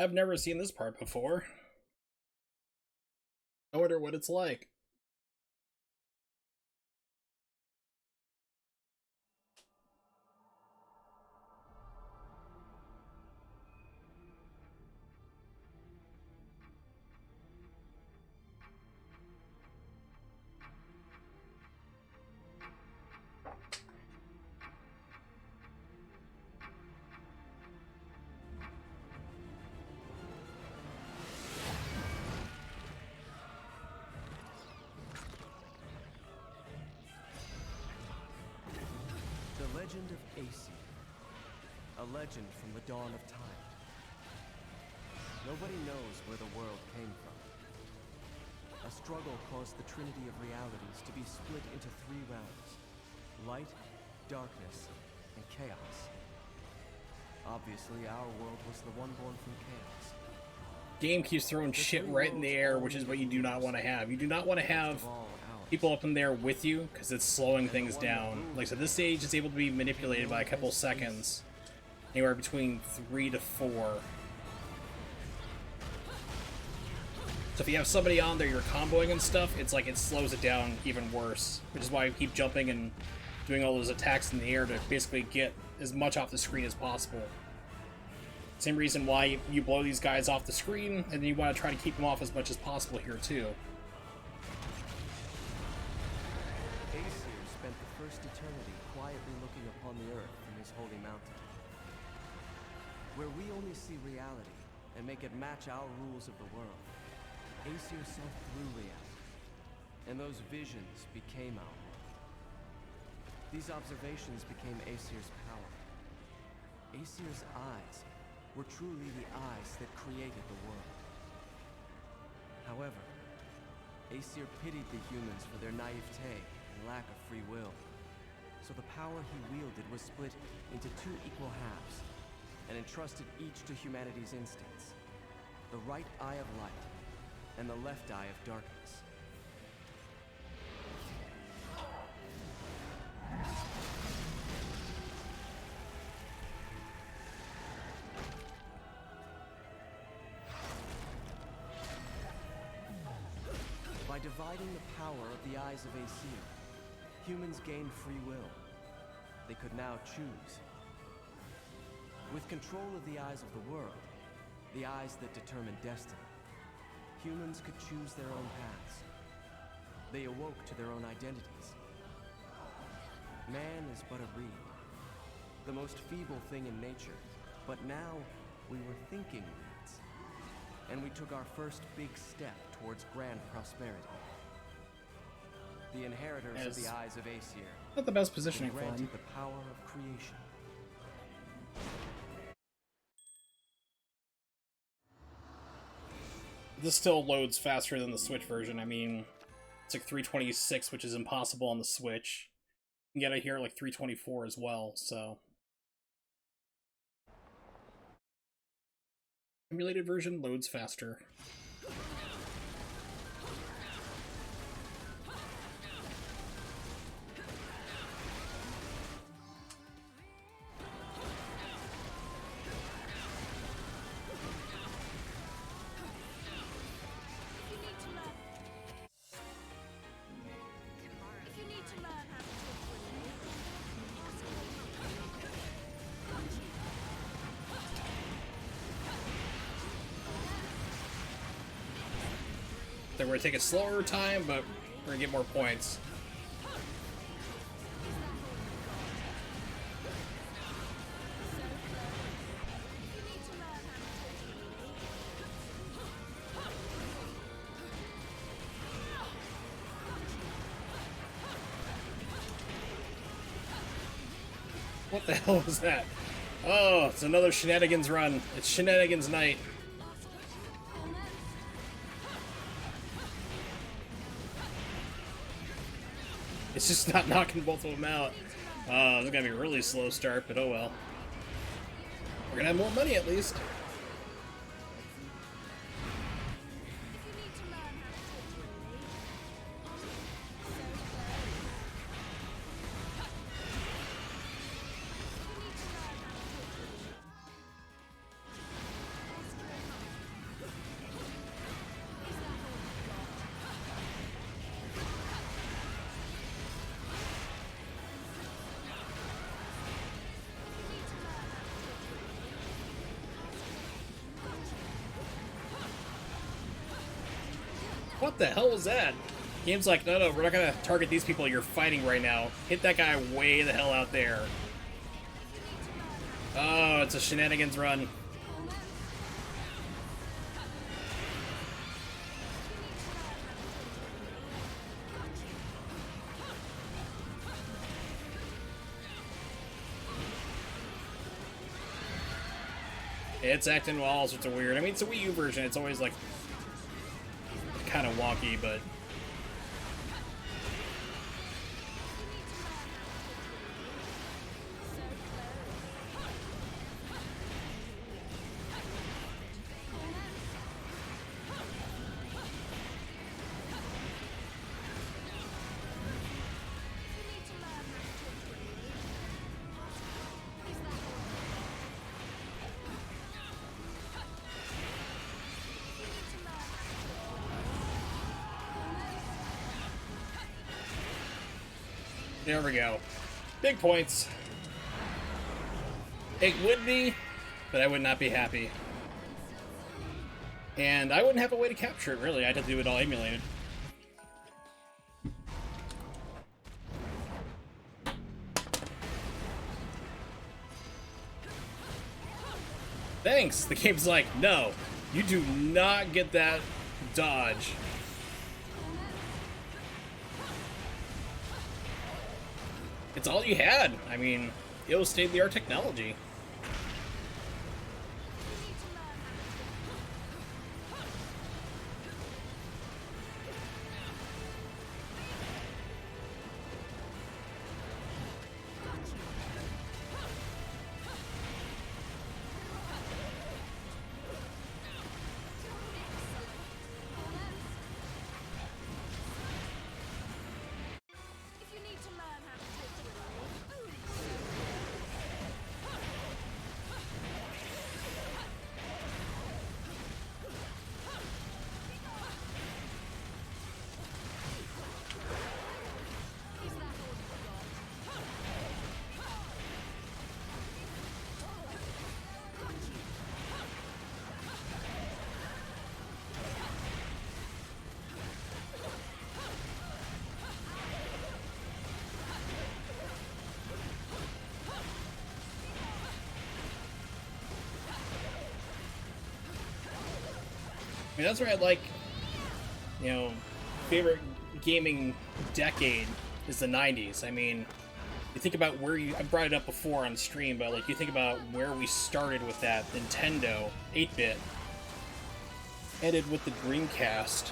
I've never seen this part before. I wonder what it's like. The legend of Aesir, a legend from the dawn of time. Nobody knows where the world came from. A struggle caused the trinity of realities to be split into three realms: light, darkness, and chaos. Obviously, our world was the one born from chaos. Game keeps throwing shit right in the air, which is what you do not want to have. You do not want to have people up in there with you, because it's slowing things down. Like, so this stage is able to be manipulated by a couple seconds. Anywhere between 3 to 4. So if you have somebody on there, you're comboing and stuff, it's like it slows it down even worse. Which is why I keep jumping and doing all those attacks in the air to basically get as much off the screen as possible. Same reason why you blow these guys off the screen, and then you want to try to keep them off as much as possible here too. Aesir spent the first eternity quietly looking upon the earth from his holy mountain, where we only see reality and make it match our rules of the world. Aesir saw through reality, and those visions became our world. These observations became Aesir's power. Aesir's eyes were truly the eyes that created the world. However, Aesir pitied the humans for their naivete and lack of free will. So the power he wielded was split into two equal halves, and entrusted each to humanity's instincts: the right eye of light and the left eye of darkness. By dividing the power of the eyes of Aesir, humans gained free will. They could now choose. With control of the eyes of the world, the eyes that determine destiny, humans could choose their own paths. They awoke to their own identities. Man is but a reed, the most feeble thing in nature, but now we were thinking reeds, and we took our first big step towards grand prosperity. The inheritors of the eyes of Aesir Not the best positioning for granted him. the power of creation. This still loads faster than the Switch version. I mean, it's like 326, which is impossible on the Switch. You can get it here at like 324 as well, so. Emulated version loads faster. We're gonna take a slower time, but we're gonna get more points. What the hell was that? Oh, it's another shenanigans run. It's shenanigans night. It's just not knocking both of them out. This is gonna be a really slow start, but oh well. We're gonna have more money at least. What the hell was that? Game's like, no, we're not gonna target these people you're fighting right now. Hit that guy way the hell out there. Oh, it's a shenanigans run. It's acting all sorts of weird. I mean, it's a Wii U version. It's always like kind of wonky, but there we go. Big points. It would be, but I would not be happy. And I wouldn't have a way to capture it, really. I'd have to do it all emulated. Thanks! The game's like, no, you do not get that dodge. It's all you had. I mean, it was state-of-the-art technology. I mean, that's where I like, you know, favorite gaming decade is the 90s. I mean, you think about where I brought it up before on stream, but like you think about where we started with that Nintendo 8-bit, ended with the Dreamcast.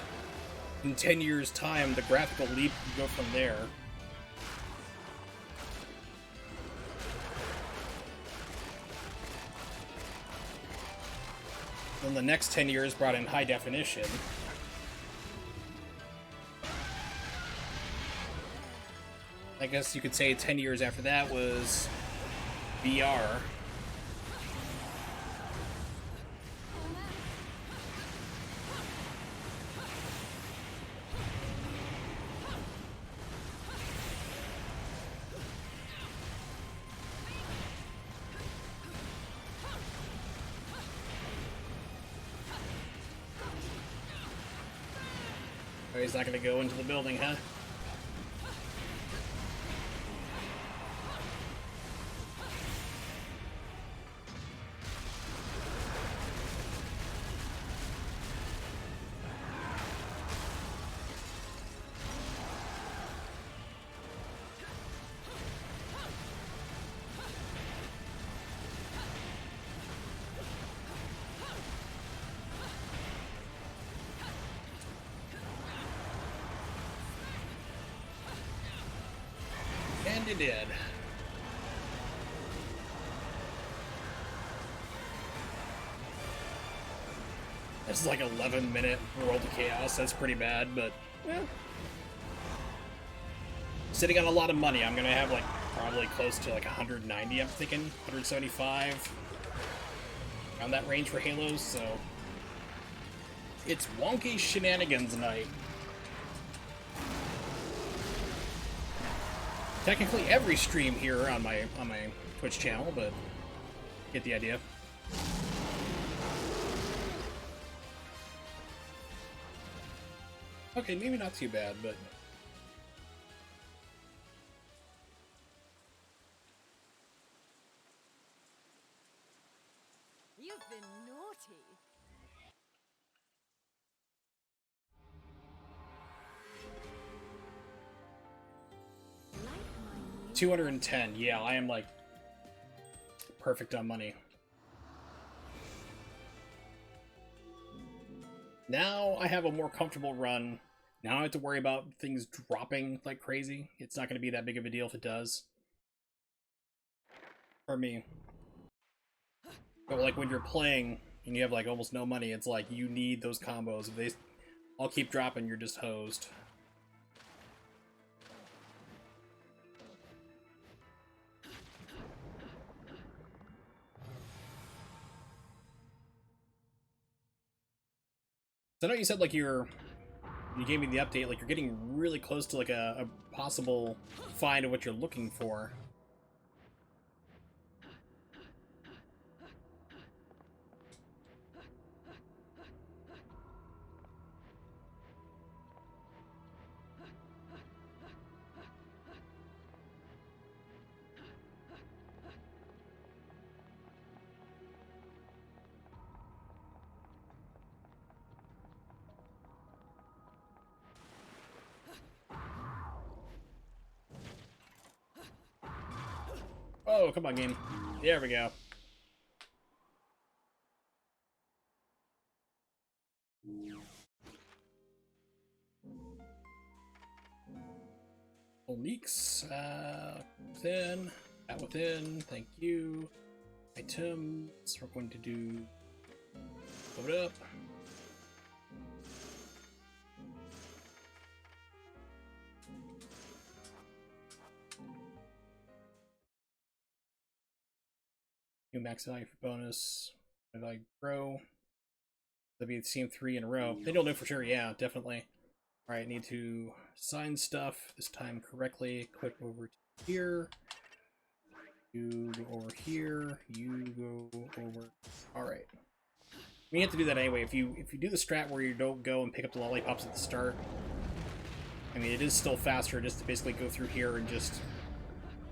In 10 years' time, the graphical leap would go from there. Then the next 10 years brought in high definition. I guess you could say 10 years after that was VR. Oh, he's not going to go into the building, huh? And it did. That's like 11-minute World of Chaos. That's pretty bad, but yeah. Sitting on a lot of money. I'm gonna have like probably close to like 190. I'm thinking 175. Around that range for Halos. So it's wonky shenanigans night. Technically every stream here on my Twitch channel, but get the idea. Okay, maybe not too bad, but... You've been naughty. 210, yeah, I am like perfect on money. Now I have a more comfortable run. Now I don't have to worry about things dropping like crazy. It's not going to be that big of a deal if it does. For me. But like when you're playing and you have like almost no money, it's like you need those combos. If they all keep dropping, you're just hosed. So I know you said like you gave me the update, like you're getting really close to like a possible find of what you're looking for. Oh, come on, game. There we go. Leaks, within, that within, thank you. Items, we're going to do, load up. New max value for bonus, value grow. That'll be the same 3 in a row. Then you'll know for sure, yeah, definitely. Alright, need to sign stuff, this time correctly. Click over to here. You go over here. You go over... Alright. You have to do that anyway. If you do the strat where you don't go and pick up the lollipops at the start, I mean, it is still faster just to basically go through here and just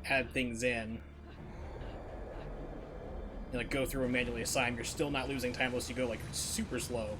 add things in. You, like, go through and manually assign. You're still not losing time unless you go, like, super slow.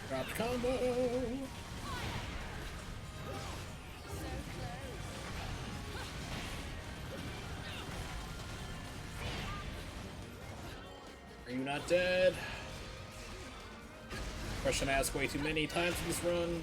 Dropped combo! Are you not dead? Question asked way too many times in this run.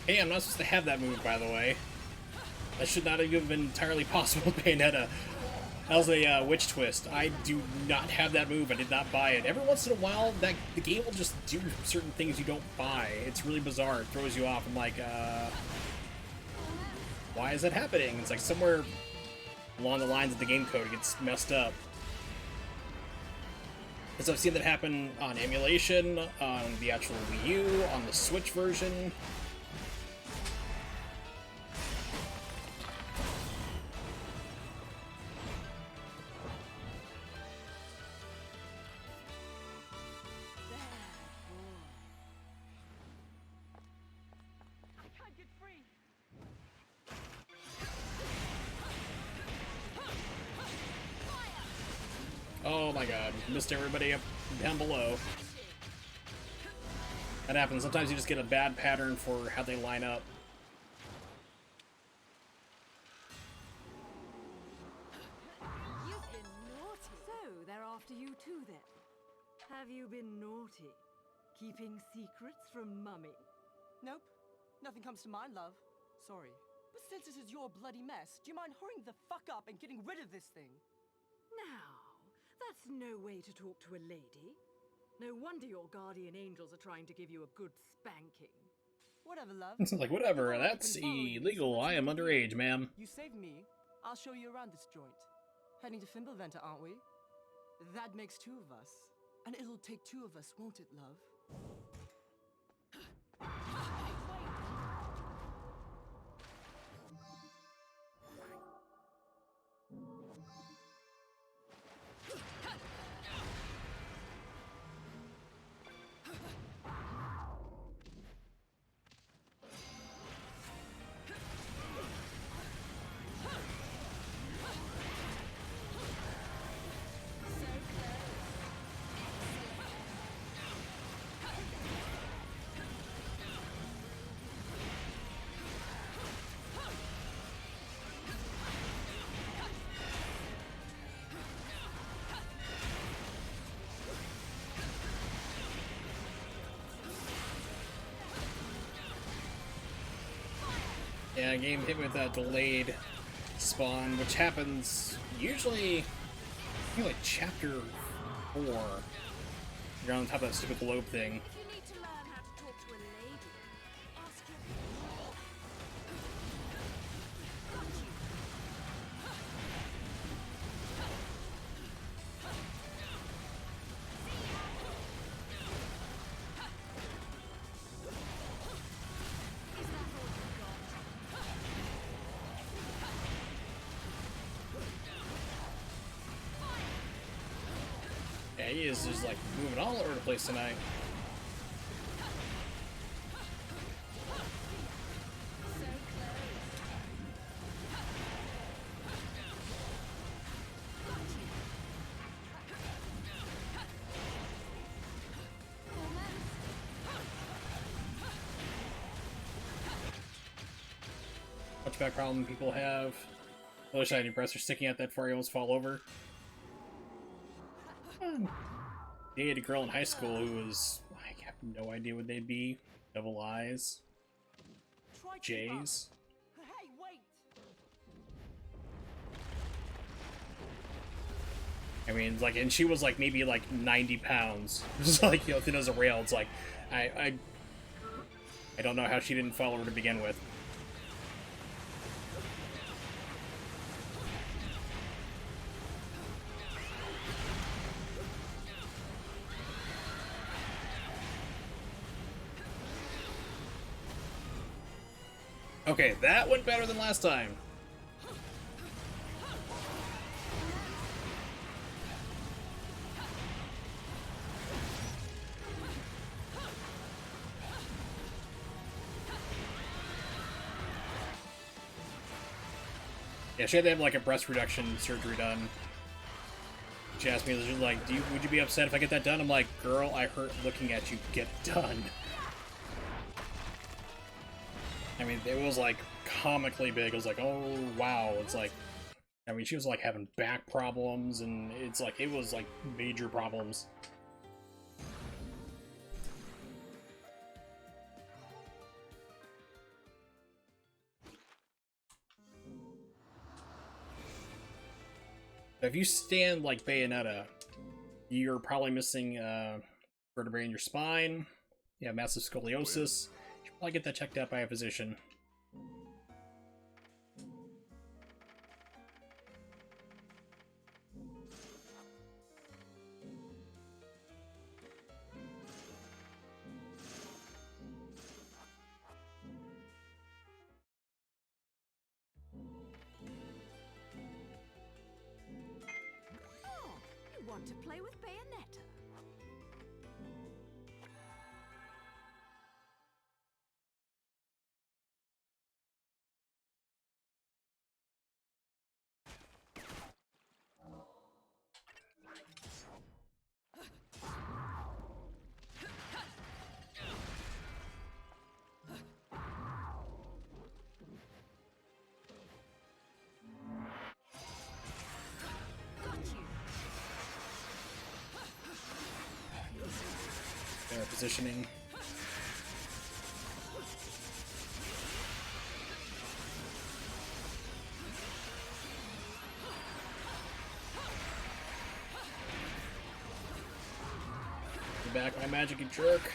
Hey, I'm not supposed to have that move, by the way. That should not have even been entirely possible with Bayonetta. That was a witch twist. I do not have that move. I did not buy it. Every once in a while, the game will just do certain things you don't buy. It's really bizarre. It throws you off. I'm like, why is that happening? It's like somewhere along the lines of the game code it gets messed up. Because I've seen that happen on emulation, on the actual Wii U, on the Switch version. Oh my god, missed everybody up down below. That happens. Sometimes you just get a bad pattern for how they line up. You've been naughty. So, they're after you too then. Have you been naughty? Keeping secrets from Mummy? Nope. Nothing comes to mind, love. Sorry. But since this is your bloody mess, do you mind hurrying the fuck up and getting rid of this thing? Now, that's no way to talk to a lady. No wonder your guardian angels are trying to give you a good spanking. Whatever, love. It's like, whatever, that's illegal. I am underage, ma'am. You saved me. I'll show you around this joint. Heading to Fimbulventer, aren't we? That makes two of us. And it'll take two of us, won't it, love? Yeah, game hit me with that delayed spawn, which happens usually, I think like chapter 4. You're on top of that stupid globe thing. If you need to learn how to talk to a lady, ask your... Got you. Is that all you got? Yeah, he is just like moving all over the place tonight. So close. Got you. Almost. Touchback problem people have. Other side of your breasts are sticking out that far you almost fall over. They had a girl in high school who was, I have no idea what they'd be. Double eyes. Try to keep up. J's. Hey, wait! I mean, like, and she was like maybe like 90 pounds. Just like, you know, thin as a rail. It's like, I don't know how she didn't follow her to begin with. Okay, that went better than last time. Yeah, she had to have like a breast reduction surgery done. She asked me, she's like, would you be upset if I get that done? I'm like, girl, I hurt looking at you get it done. I mean, it was like comically big. It was like, oh wow. It's like, I mean, she was like having back problems, and it's like, it was like major problems. If you stand like Bayonetta, you're probably missing vertebrae in your spine. You have massive scoliosis. You should probably get that checked out by a physician. Oh, you want to play with Bayonetta? positioning. Get back my magic, you jerk.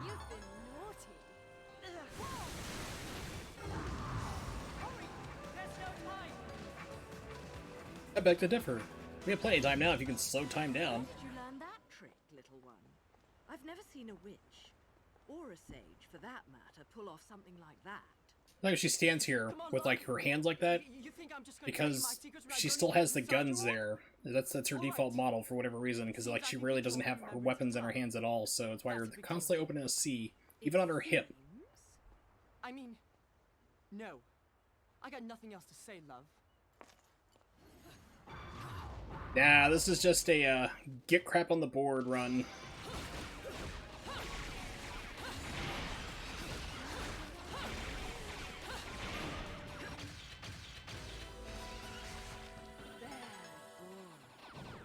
You've been naughty. I beg to differ. We have plenty of time now if you can slow time down. Did you learn that trick, little one? I've never seen a witch, or a sage for that matter, pull off something like that. Like she stands here with like her hands like that You think I'm just gonna tell you my because secrets without she telling still you has the what's inside guns your there. That's her default model for whatever reason, because like she really doesn't have her weapons in her hands at all, so it's why you're constantly opening a C, even on her hip. Seems I mean, no. I got nothing else to say, love. Nah, this is just a get crap on the board run.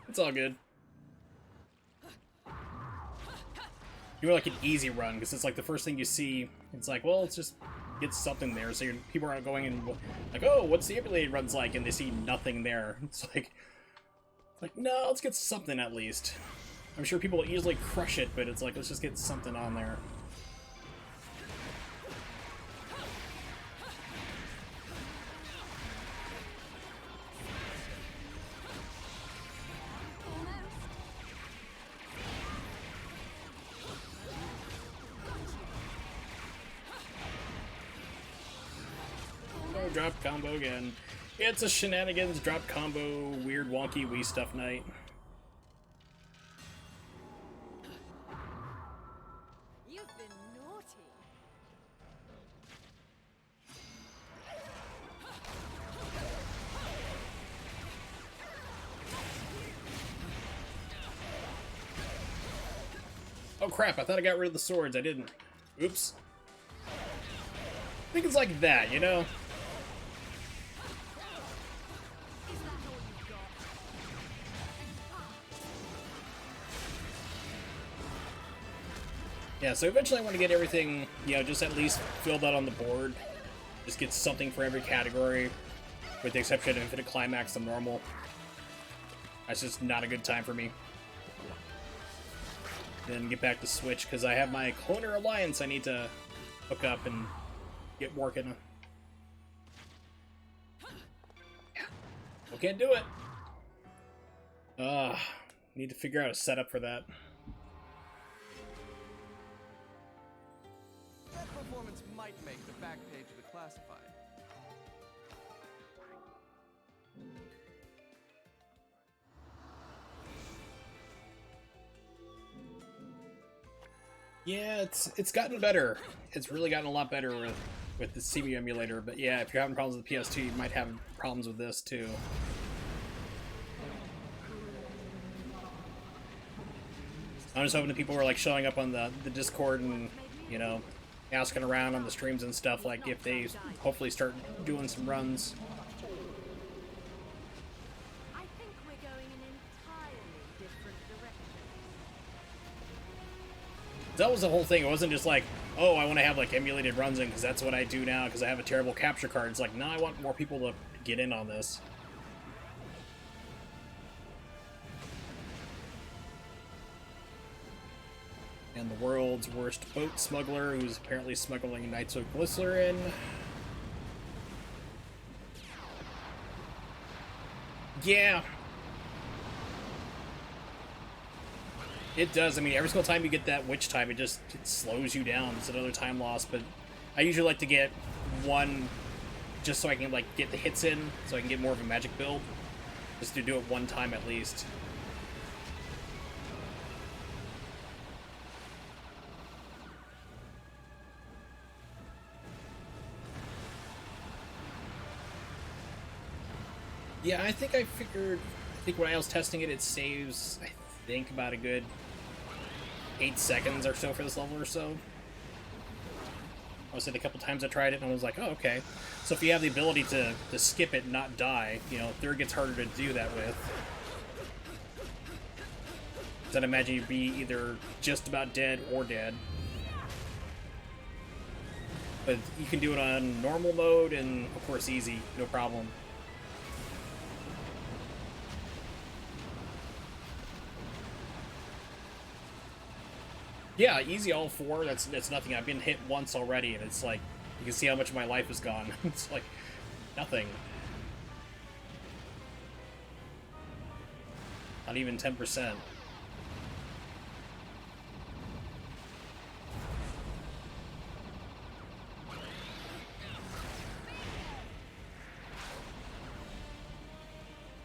It's all good. You're like an easy run, because it's like the first thing you see. It's like, well, let's just get something there. So people aren't going and like, oh, what's the emulated runs like? And they see nothing there. It's like, no, let's get something at least. I'm sure people will easily crush it, but it's like, let's just get something on there. Oh, drop combo again. It's a shenanigans drop combo, weird wonky Wii stuff night. you've been naughty. Oh crap, I thought I got rid of the swords, I didn't. Oops. I think it's like that, you know? Yeah, so eventually I want to get everything, you know, just at least filled out on the board. Just get something for every category, with the exception of Infinite Climax and Normal. That's just not a good time for me. Then get back to Switch, because I have my Cloner Alliance I need to hook up and get working. Yeah. Still can't do it. Need to figure out a setup for that. That performance might make the back page of the classified. Yeah, it's gotten better. It's really gotten a lot better with the CEMU emulator, but yeah, if you're having problems with the PS2, you might have problems with this too. I'm just hoping that people are like showing up on the Discord and, you know, asking around on the streams and stuff, like if they hopefully start doing some runs. I think we're going in entirely different directions. That was the whole thing. It wasn't just like, oh, I want to have like emulated runs in because that's what I do now because I have a terrible capture card. It's like, no, I want more people to get in on this. And the world's worst boat smuggler, who's apparently smuggling nitroglycerin. Yeah. It does. I mean, every single time you get that witch time, it slows you down. It's another time loss, but I usually like to get one just so I can, like, get the hits in, so I can get more of a magic build. Just to do it one time at least. Yeah, I think when I was testing it, it saves, I think, about a good 8 seconds or so for this level or so. I said a couple times I tried it, and I was like, oh, okay. So if you have the ability to skip it and not die, you know, third gets harder to do that with. Because I'd imagine you'd be either just about dead or dead. But you can do it on normal mode and, of course, easy, no problem. Yeah, easy all four, that's nothing. I've been hit once already, and it's like, you can see how much of my life is gone. It's like, nothing. Not even 10%.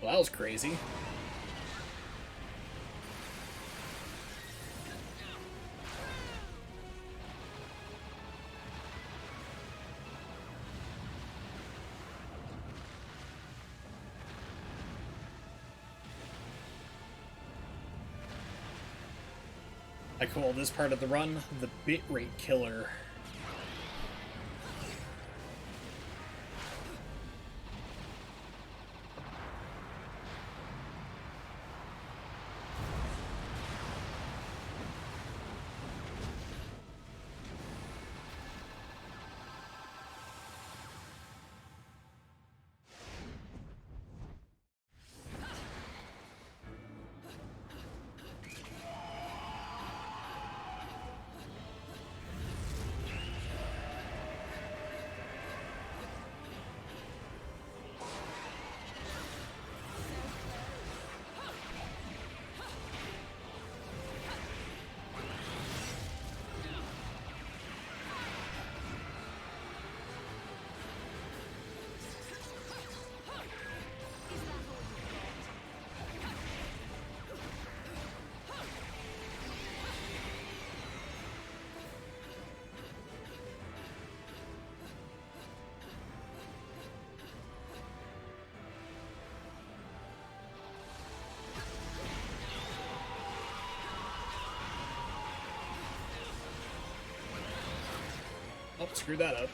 Well, that was crazy. I call this part of the run the bitrate killer. Oh, screw that up.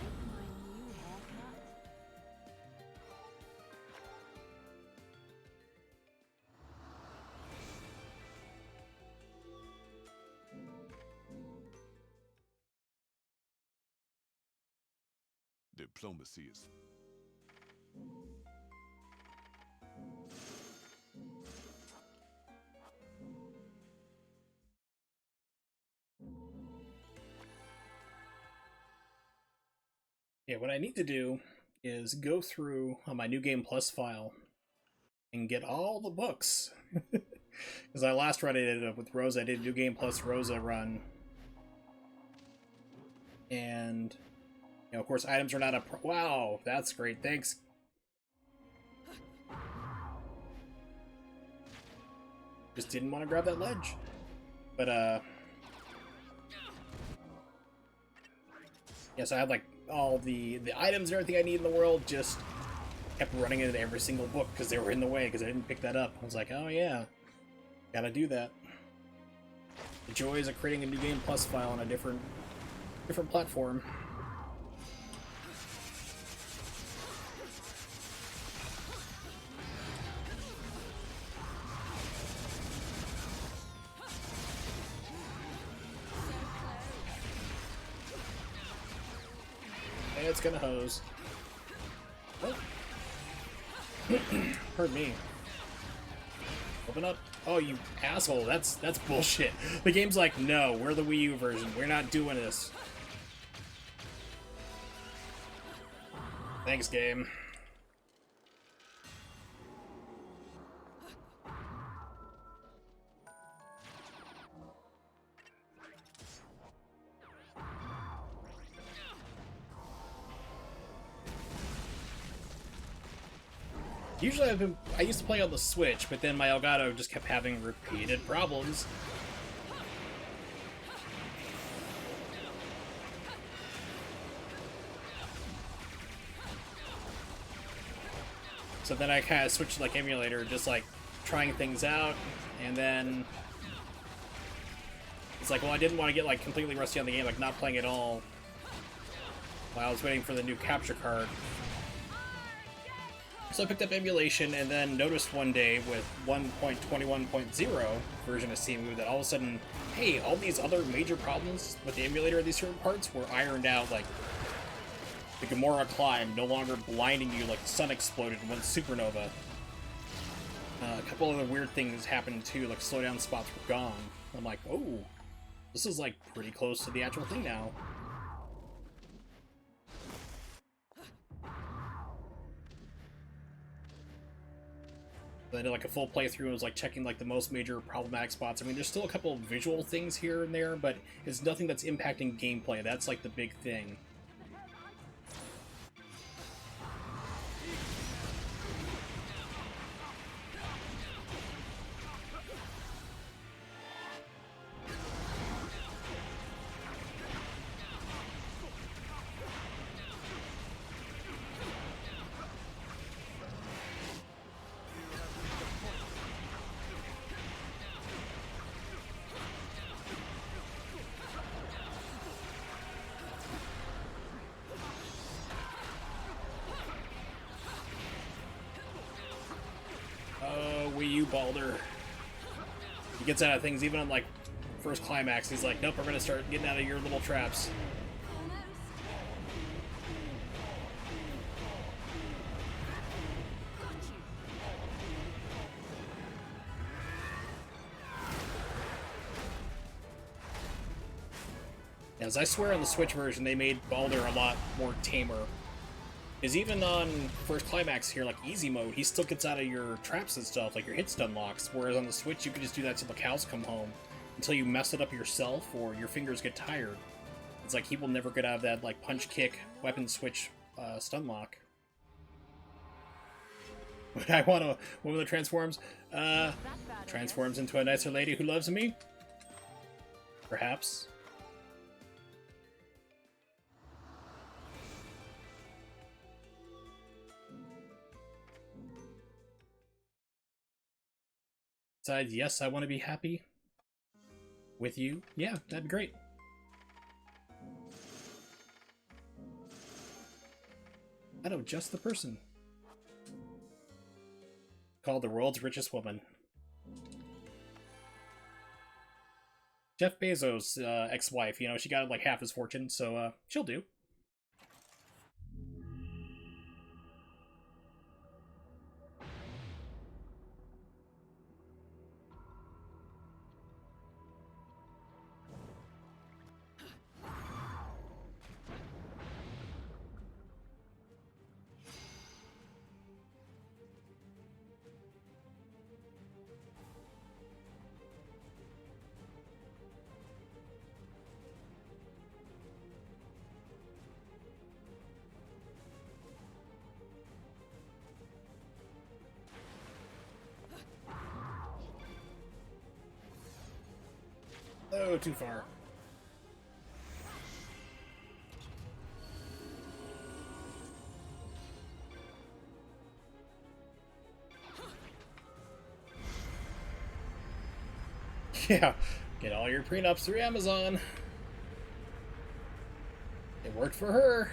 Like my new haircut? Diplomacy is... Yeah, what I need to do is go through on my New Game Plus file and get all the books. Because I last run it with Rosa, I did New Game Plus Rosa run. And, you know, of course, items are not a... Wow, that's great, thanks. Just didn't want to grab that ledge. But, yeah, so I had, like, all the items and everything I need in the world, just kept running into every single book because they were in the way because I didn't pick that up. I was like, oh yeah, gotta do that. The joys of creating a New Game Plus file on a different platform. It's gonna hose. Oh. Hurt me. Open up. Oh, you asshole. That's bullshit. The game's like, no, we're the Wii U version. We're not doing this. Thanks, game. Usually I used to play on the Switch, but then my Elgato just kept having repeated problems. So then I kind of switched to like emulator, just like trying things out, and then it's like, well, I didn't want to get like completely rusty on the game, like not playing at all while I was waiting for the new capture card. So I picked up emulation and then noticed one day with 1.21.0 version of CEMU that all of a sudden, hey, all these other major problems with the emulator of these certain parts were ironed out, like the Gamora climb no longer blinding you like the sun exploded and went supernova. A couple other weird things happened too, like slowdown spots were gone. I'm like, oh, this is like pretty close to the actual thing now. I did like a full playthrough and was like checking like the most major problematic spots. I mean, there's still a couple of visual things here and there, but it's nothing that's impacting gameplay. That's like the big thing. Wii U Balder. He gets out of things even on like first climax. He's like, nope, we're gonna start getting out of your little traps. As I swear on the Switch version, they made Balder a lot more tamer. Because even on first climax here, like easy mode, he still gets out of your traps and stuff, like your hit stun locks, whereas on the Switch you can just do that till the cows come home, until you mess it up yourself or your fingers get tired. It's like he will never get out of that like punch kick, weapon switch stun lock. But I want a woman that transforms, transforms into a nicer lady who loves me? Perhaps. Besides, yes, I want to be happy with you. Yeah, that'd be great. I know just the person. Called the world's richest woman. Jeff Bezos' ex-wife, you know, she got like half his fortune, so she'll do. Oh, too far. Yeah, get all your prenups through Amazon. It worked for her.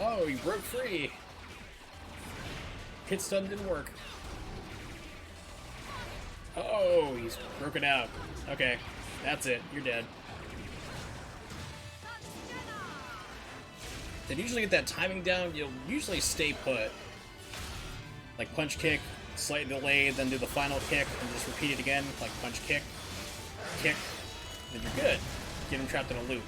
Oh, he broke free. Hit stun didn't work. Oh, he's broken out. Okay, that's it. You're dead. They usually get that timing down. You'll usually stay put. Like punch kick, slightly delayed, then do the final kick, and just repeat it again. Like punch kick, kick, then you're good. Get him trapped in a loop.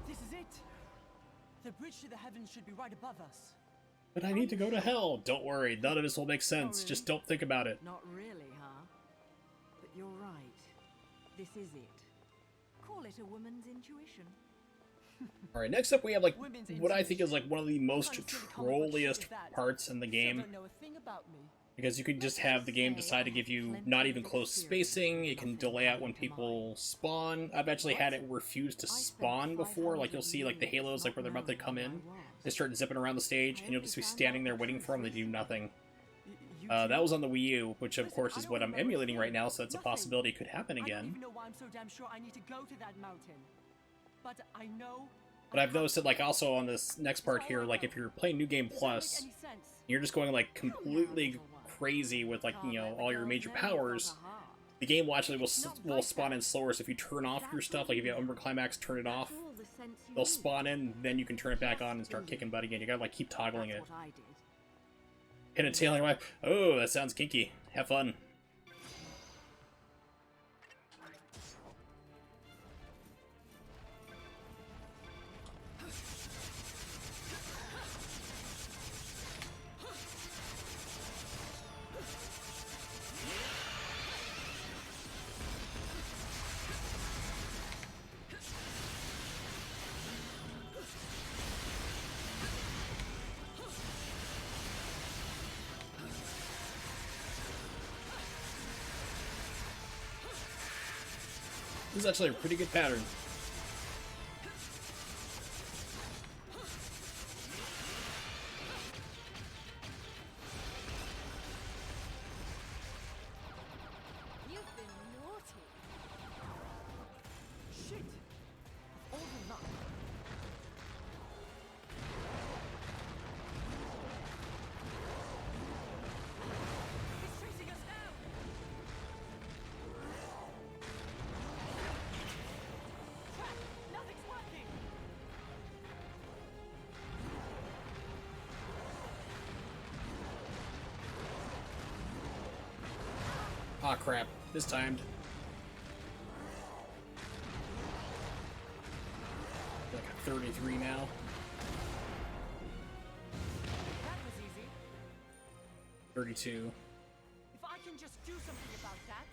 This is it. The bridge to the heavens should be right above us. But I need to go to hell. Don't worry, none of this will make sense. really. Just don't think about it. Not really, huh? But you're right. This is it. Call it a woman's intuition. Alright, next up we have like Women's what I think is intuition. like one of the most Kind of silly comic book shit trolliest is that. parts in the You game. don't know a thing about me. Because you can just have the game decide to give you not even close spacing, it can delay out when people spawn. I've actually had it refuse to spawn before, like you'll see like the halos like where they're about to come in. They start zipping around the stage and you'll just be standing there waiting for them, they do nothing. That was on the Wii U, which of course is what I'm emulating right now, so that's a possibility it could happen I don't again. even know why I'm so damn sure I need to go to that mountain. But I know. But I've noticed it like also on this next part here, like if you're playing New Game Plus, you're just going like completely crazy with like, you know, all your major powers, the game will actually will spawn in slower, so if you turn off your stuff, like if you have Umber Climax, turn it off, they'll spawn in, then you can turn it back on and start kicking butt again. You gotta like keep toggling it. Pin a tail on your wife. Oh, that sounds kinky. Have fun. This is actually a pretty good pattern. You've been naughty. Shit! All the luck. He's chasing us down! Crap! Nothing's working! Ah, crap. This timed. Like a 33 now. That was easy. 32. If I can just do something about that.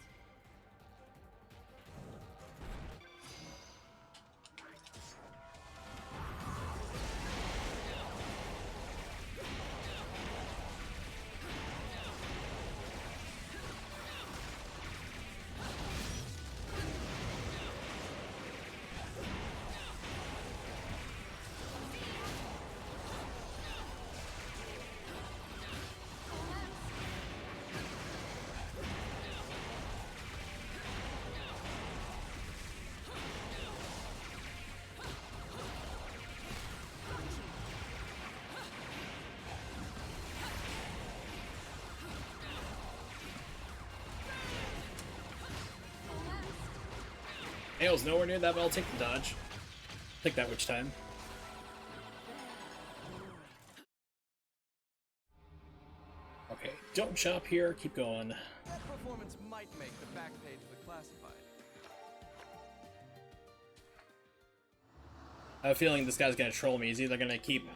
Nail's nowhere near that, but I'll take the dodge. Take that witch time. Okay, don't chop here, keep going. That performance might make the back page of the classified. I have a feeling this guy's gonna troll me. He's either gonna keep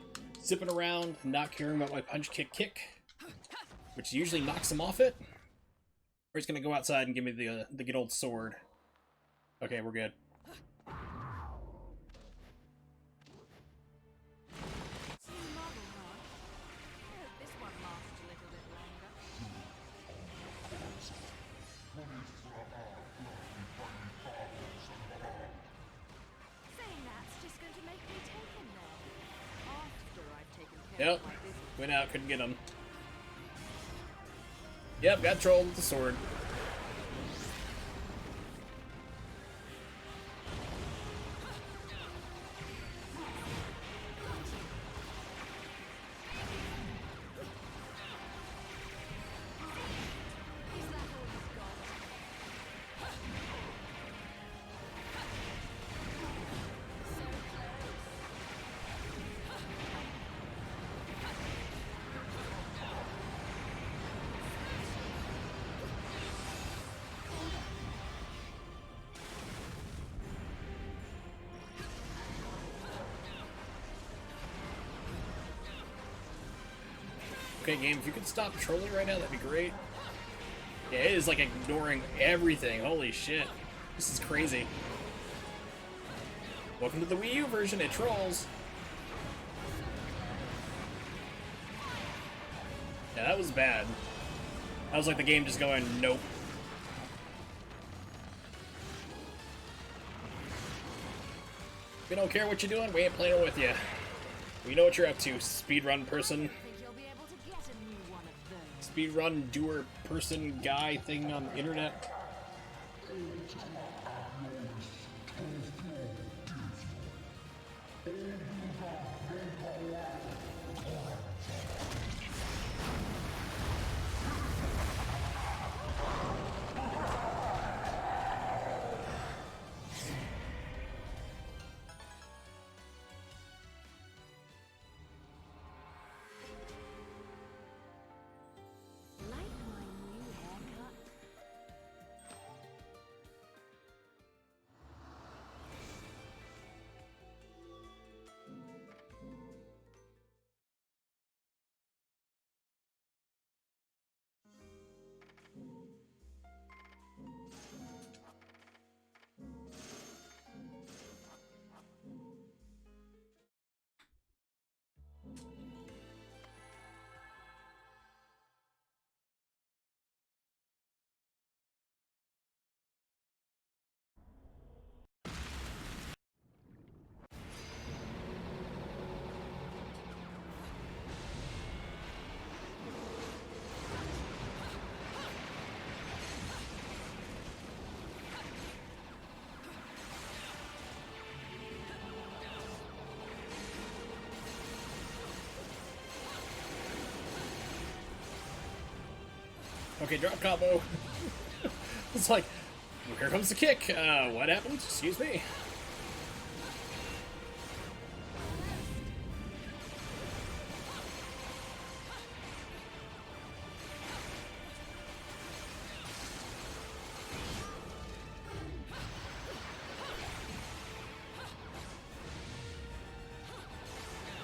zipping around, not caring about my punch kick, which usually knocks him off it, or he's gonna go outside and give me the good old sword. Okay, we're good. New model, huh? I hope this one lasts a little bit longer. Yep. Went out, couldn't get him. Yep, got trolled with the sword. Okay, game, if you could stop trolling right now, that'd be great. Yeah, it is like ignoring everything. Holy shit. This is crazy. Welcome to the Wii U version, it trolls. Yeah, that was bad. That was like the game just going, nope. We don't care what you're doing, we ain't playing with you. We know what you're up to, speedrun person. Speedrun doer person guy thing on the internet. Okay, drop combo. It's like, here comes the kick. What happened? Excuse me.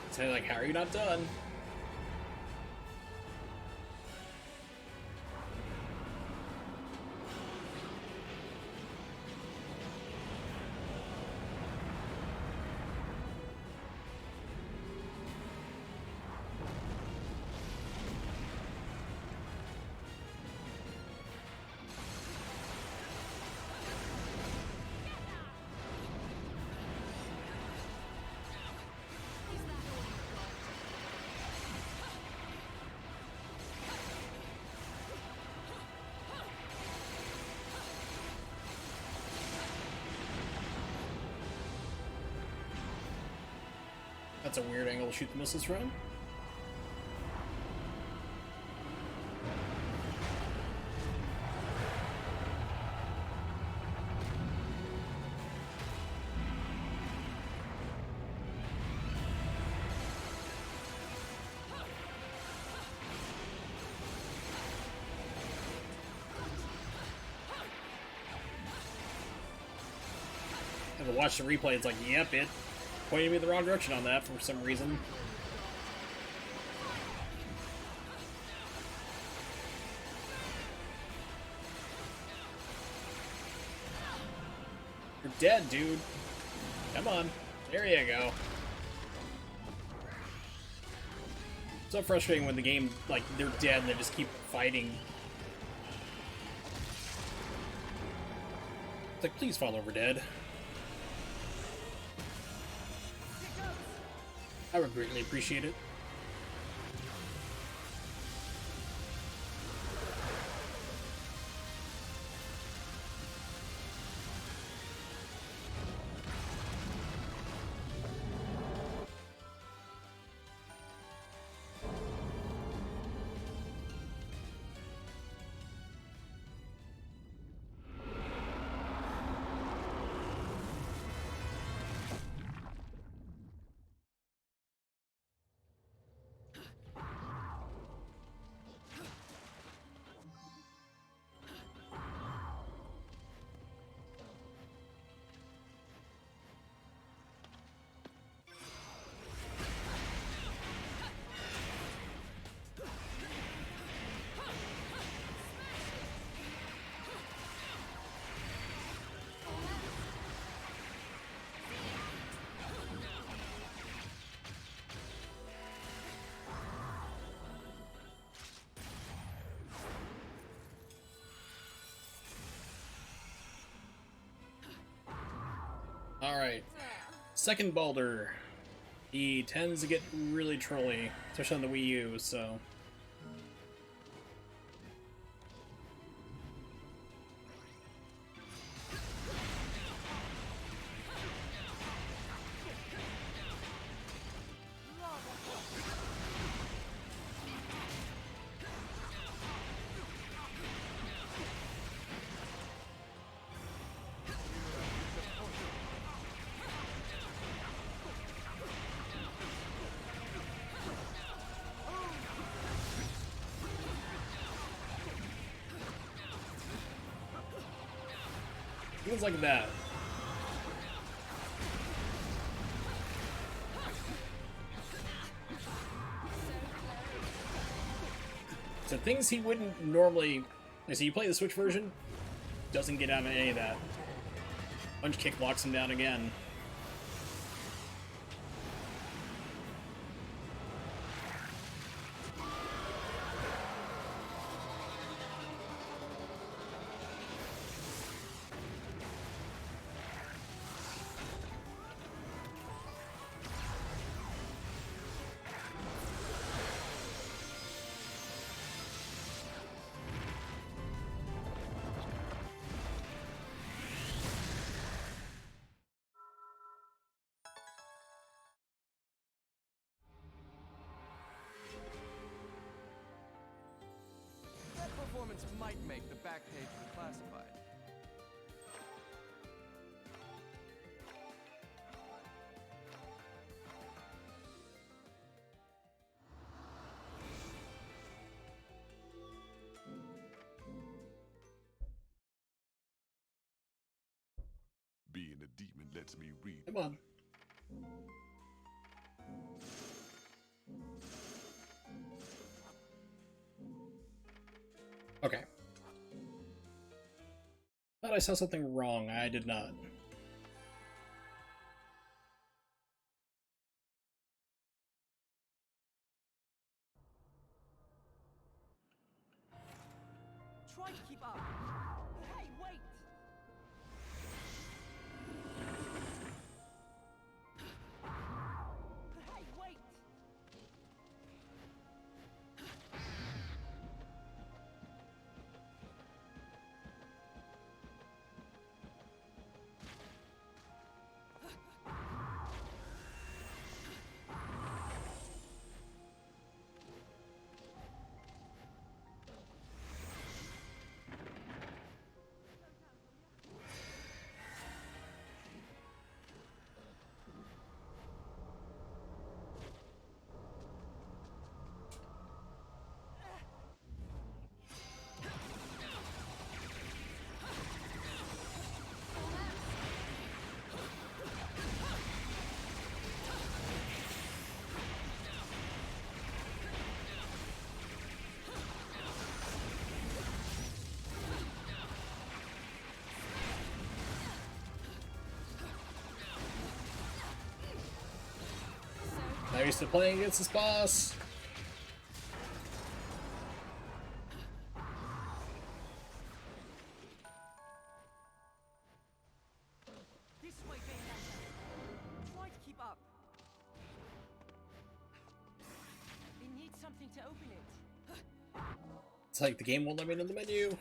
So like, how are you not done? That's a weird angle to shoot the missiles from. And to watch the replay, it's like, yep, it pointed me the wrong direction on that for some reason. You're dead, dude. Come on. There you go. It's so frustrating when the game, like, they're dead and they just keep fighting. It's like, please fall over dead. I would greatly appreciate it. Alright. Second Boulder. He tends to get really trolly, especially on the Wii U, so... Things like that. So things he wouldn't normally... So you play the Switch version, doesn't get out of any of that. Punch kick locks him down again. That performance might make the back page of the classified. Being a demon lets me read. Come on. Okay. Thought I saw something wrong. I did not. Try to keep up. Hey, wait! Hey, wait! Now used to playing against this boss. This way, Bayonetta. Try to keep up. It needs something to open it. It's like the game won't let me into the menu.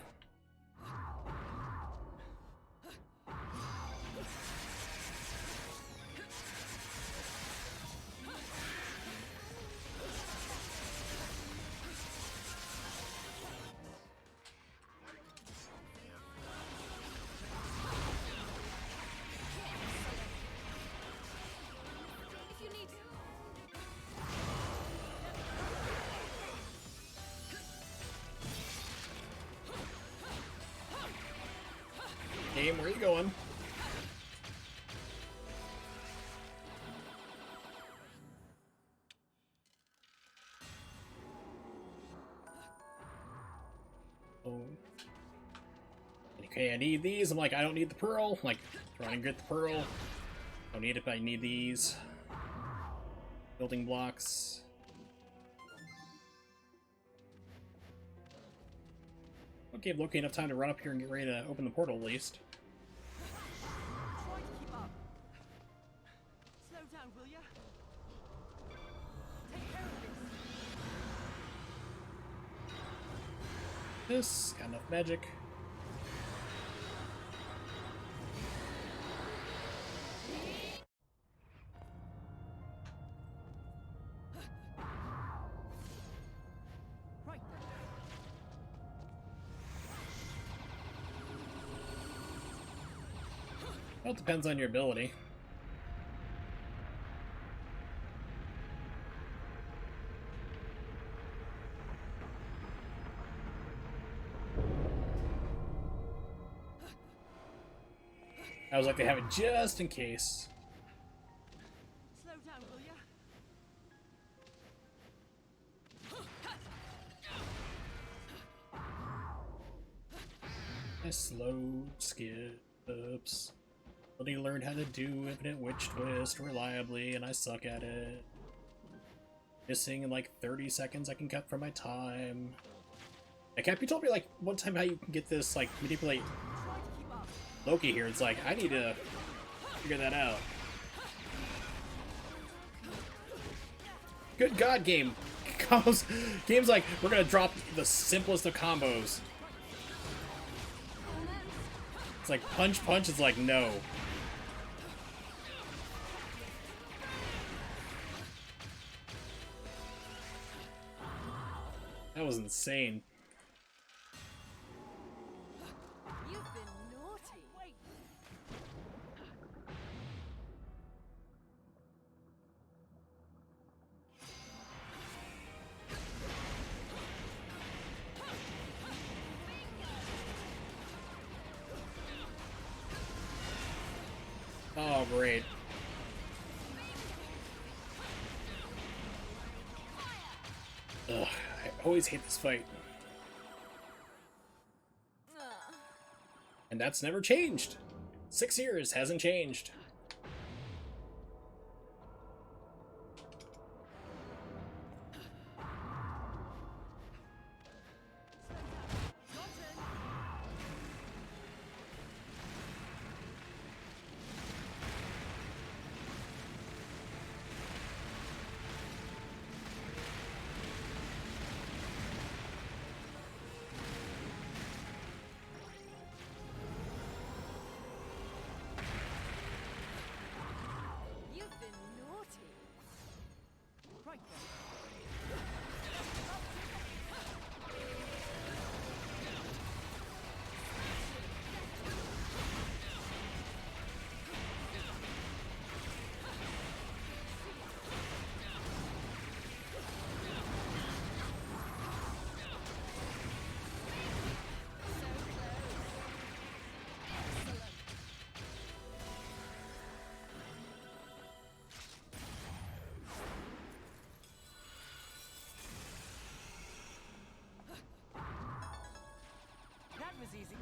If you need to. Game, where are you going? Oh. Okay, I need these. I'm like, I don't need the pearl. I'm like, trying to get the pearl. Don't need it, but I need these. Building blocks. Okay, Loki, enough time to run up here and get ready to open the portal at least. Try to keep up. This got enough magic. Right then. Well, it depends on your ability. I was like to have it just in case. Slow down, will ya? I slowed skips. But he learned how to do infinite witch twist reliably, and I suck at it. Missing in like 30 seconds I can cut from my time. Hey, Cap, you told me like one time how you can get this, like, manipulate Try to keep up. Loki here. It's like, I need to figure that out. Good God, game. Game's like, we're gonna drop the simplest of combos. It's like punch, punch, it's like, no. That was insane. You've been naughty. Wait. Oh, great. Ugh, I always hate this fight. And that's never changed. 6 years hasn't changed. You've been naughty. Right then. That was easy.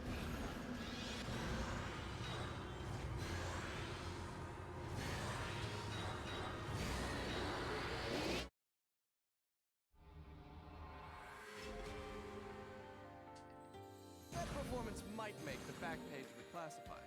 That performance might make the back page reclassified.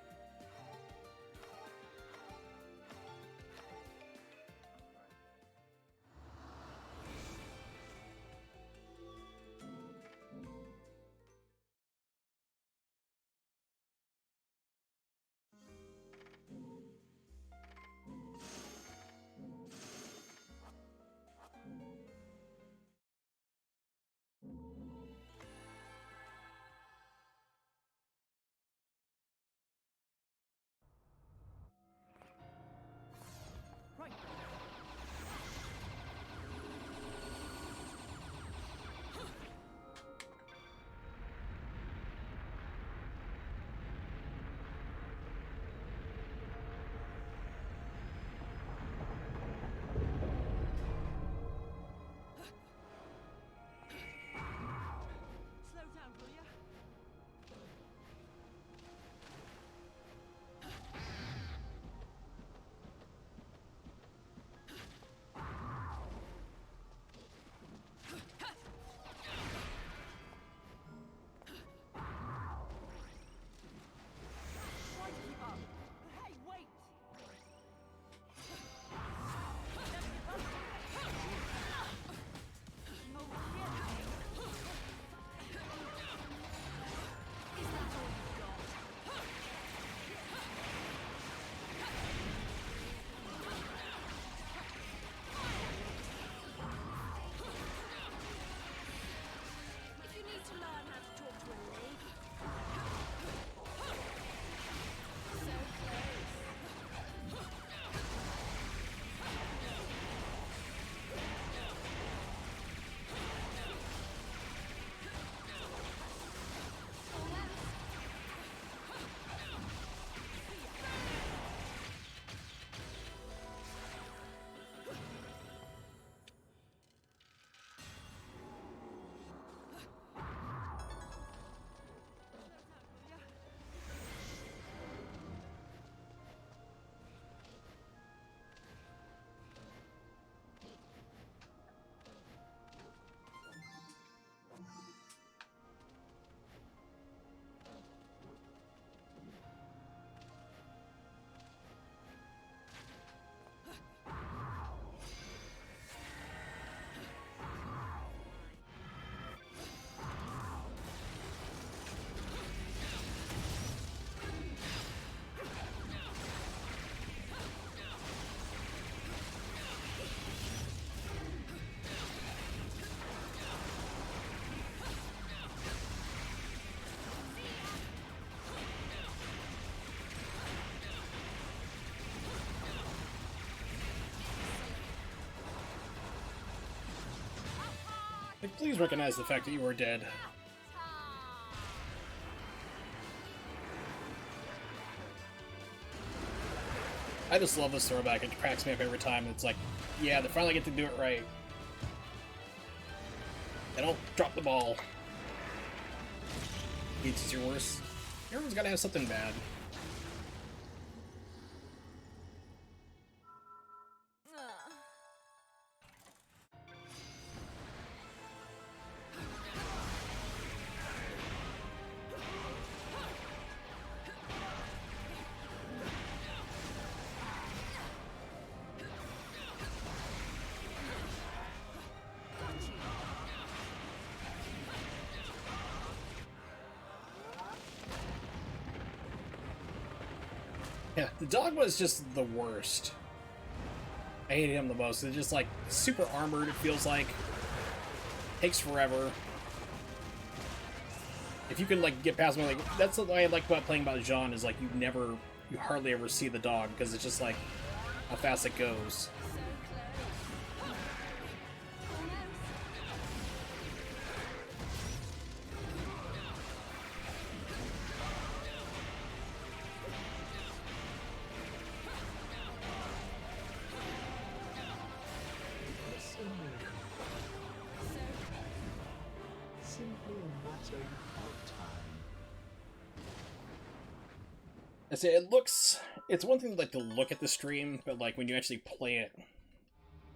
please recognize the fact that you are dead? I just love this throwback. It cracks me up every time. It's like, yeah, they finally get to do it right. They don't drop the ball. It's your worst. Everyone's gotta have something bad. Yeah, the dog was just the worst. I hated him the most. It's just like super armored, it feels like. Takes forever. If you can like get past him, like that's what I like about playing about Jean is like you hardly ever see the dog because it's just like how fast it goes. I say it's one thing like to look at the stream, but like when you actually play it,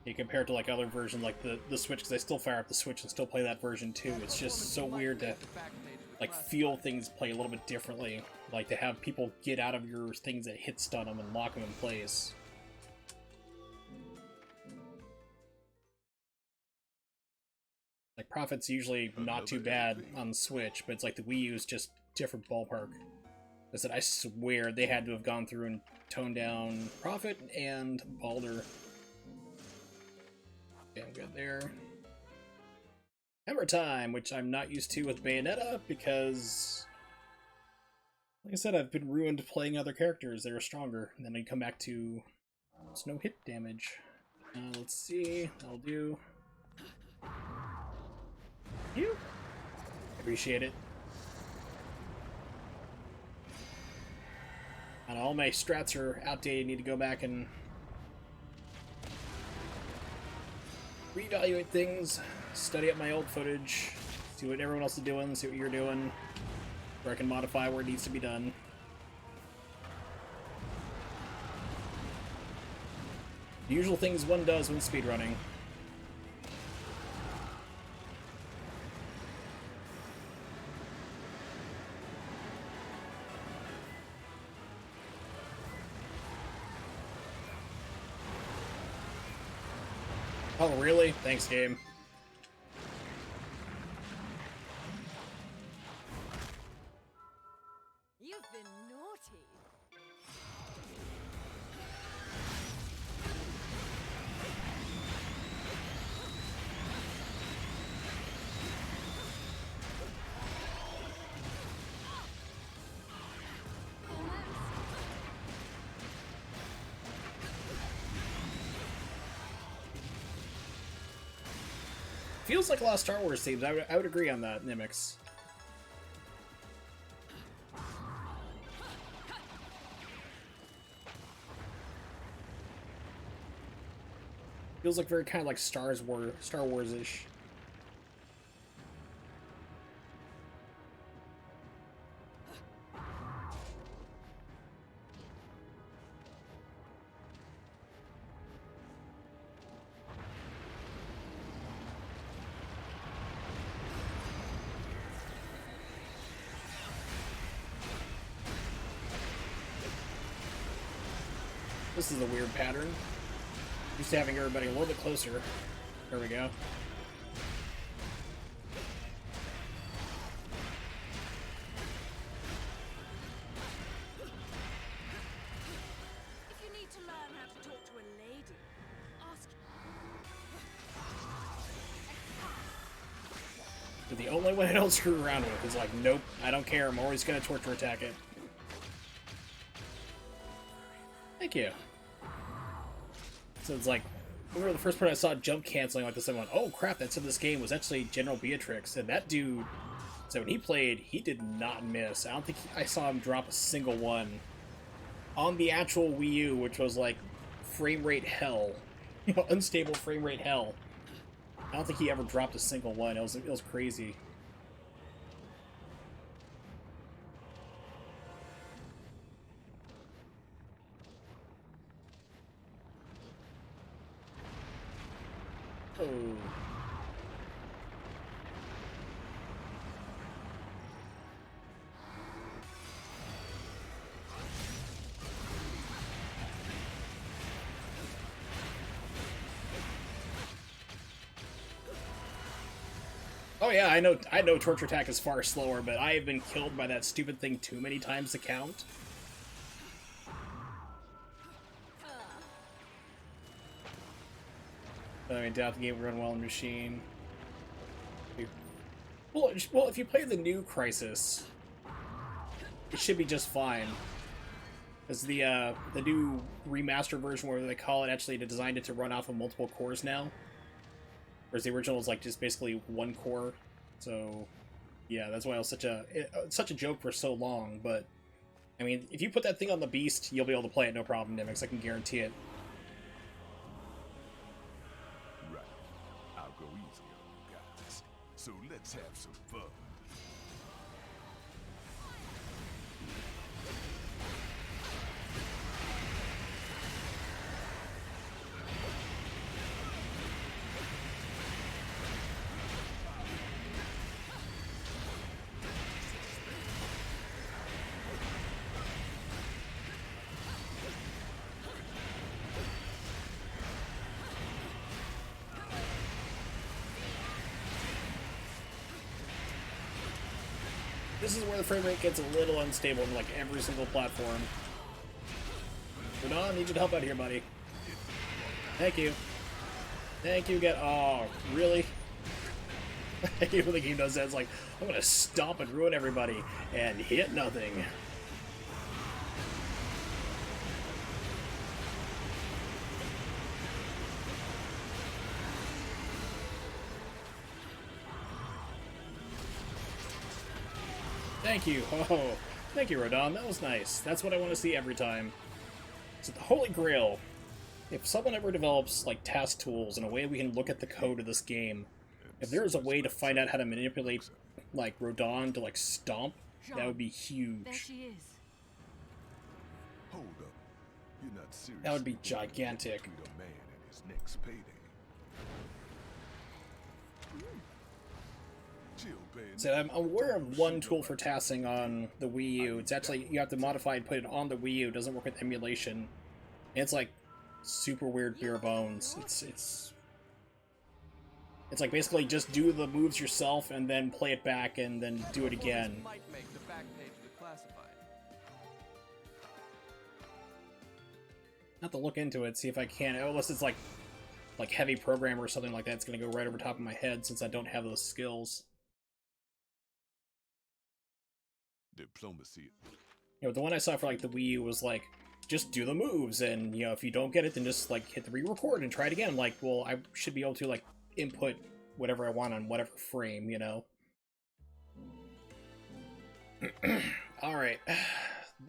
you compare it to like other versions like the Switch, because I still fire up the Switch and still play that version too. It's just so weird to like feel things play a little bit differently, like to have people get out of your things that hit stun them and lock them in place. Like Prophet's usually not too bad on the Switch, but it's like the Wii U is just different ballpark. I said, I swear they had to have gone through and toned down Prophet and Baldur. Okay, I'm good there. Hammer time, which I'm not used to with Bayonetta because, like I said, I've been ruined playing other characters that are stronger. And then I come back to it's no hit damage. Let's see, that'll do. You appreciate it. And all my strats are outdated. Need to go back and reevaluate things, study up my old footage, see what everyone else is doing, see what you're doing, where I can modify where it needs to be done. The usual things one does when speedrunning. Oh, really? Thanks, game. You've been naughty. Feels like a lot of Star Wars themes. I would agree on that, Nimix. Feels like very kind of like Star Wars-ish. This is a weird pattern. Used to having everybody a little bit closer. There we go. If you need to learn how to talk to a lady, ask. But the only one I don't screw around with is like, nope, I don't care. I'm always gonna torture attack it. Thank you. So it's like, remember the first part I saw jump canceling like this, I went, oh crap, that's in this game, was actually General Beatrix, and that dude, so when he played, he did not miss. I don't think I saw him drop a single one on the actual Wii U, which was like frame rate hell. Unstable frame rate hell. I don't think he ever dropped a single one. It was crazy. Oh. Oh yeah, I know Torture Attack is far slower, but I have been killed by that stupid thing too many times to count. I doubt the game will run well on machine. Well, if you play the new Crisis, it should be just fine. Because the new remaster version, whatever they call it, actually designed it to run off of multiple cores now. Whereas the original was like just basically one core. So yeah, that's why it was such a joke for so long. But I mean, if you put that thing on the Beast, you'll be able to play it no problem, Nimix. I can guarantee it. Right. I'll go easy on you guys. So let's have some fun. This is where the frame rate gets a little unstable in like every single platform. Radon, need you to help out here, buddy. Thank you. Thank you, oh, really? I hate when the game does that. It's like, I'm gonna stop and ruin everybody, and hit nothing. Thank you. Oh, thank you, Radon. That was nice. That's what I want to see every time. So the Holy Grail. If someone ever develops like task tools and a way we can look at the code of this game, if there is a way to find out how to manipulate like Radon to like stomp, that would be huge. There she is. Hold up. You're not serious. That would be gigantic. Treat a man in his next payday. Chill, Bayonetta. So I'm aware of one tool for tasking on the Wii U. It's actually, you have to modify and put it on the Wii U. It doesn't work with emulation. And it's like super weird bare bones. It's like basically just do the moves yourself and then play it back and then do it again. Might make the back page of the classified. Have to look into it, see if I can. Unless it's like heavy program or something like that. It's gonna go right over top of my head since I don't have those skills. Diplomacy. You know, the one I saw for like the Wii U was like, just do the moves, and you know, if you don't get it, then just like hit the re-record and try it again. I'm like, well, I should be able to like input whatever I want on whatever frame, you know. All right,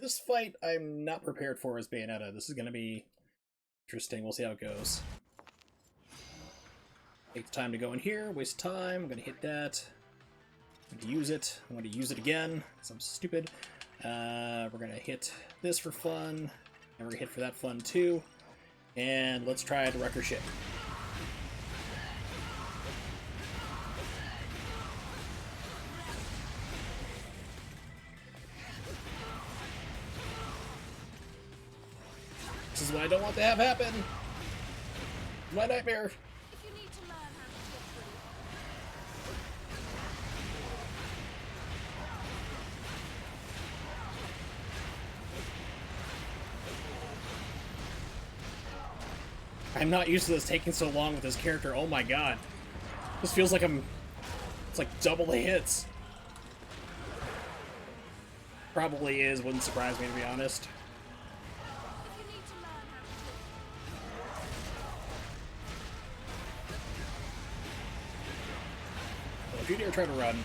this fight I'm not prepared for as Bayonetta. This is gonna be interesting. We'll see how it goes. Take the time to go in here, waste time. I'm gonna hit that. I'm going to use it. I'm going to use it again, because I'm stupid. We're going to hit this for fun, and we're going to hit for that fun too. And let's try to wreck her ship. This is what I don't want to have happen. My nightmare. If you need to learn how to slip through. I'm not used to this taking so long with this character. Oh my god. This feels like it's like double the hits. Probably is, wouldn't surprise me to be honest. If you need to learn how to slip Don't you dare try to run.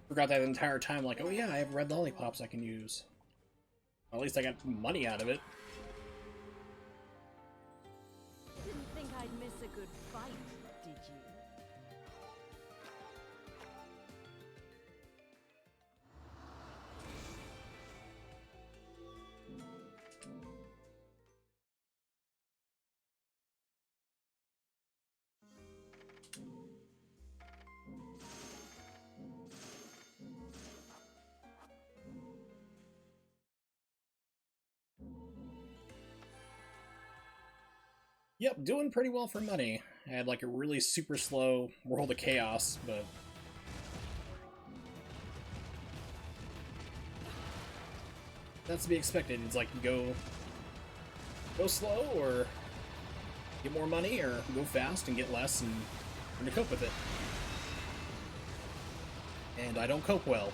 Forgot that entire time, like, oh yeah, I have red lollipops I can use. Well, at least I got money out of it. Didn't think I'd miss a good fight, did you? Yep, doing pretty well for money. I had like a really super slow World of Chaos, but that's to be expected. It's like go slow or get more money, or go fast and get less and learn to cope with it. And I don't cope well.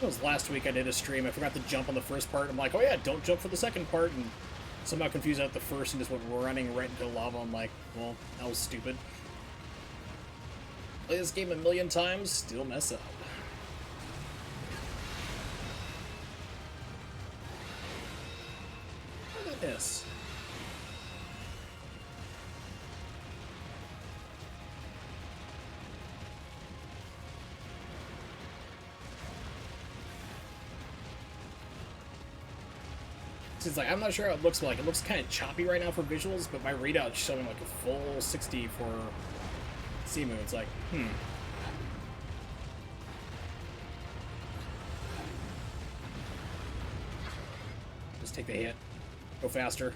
It was last week I did a stream, I forgot to jump on the first part. I'm like, oh yeah, don't jump for the second part, and somehow confused out the first and just went running right into lava. I'm like, well, that was stupid. Play this game a million times, still mess up. Look at this. It's like, I'm not sure how it looks like. It looks kind of choppy right now for visuals, but my readout's showing like a full 60 for CEMU. It's like, Just take the hit. Go faster.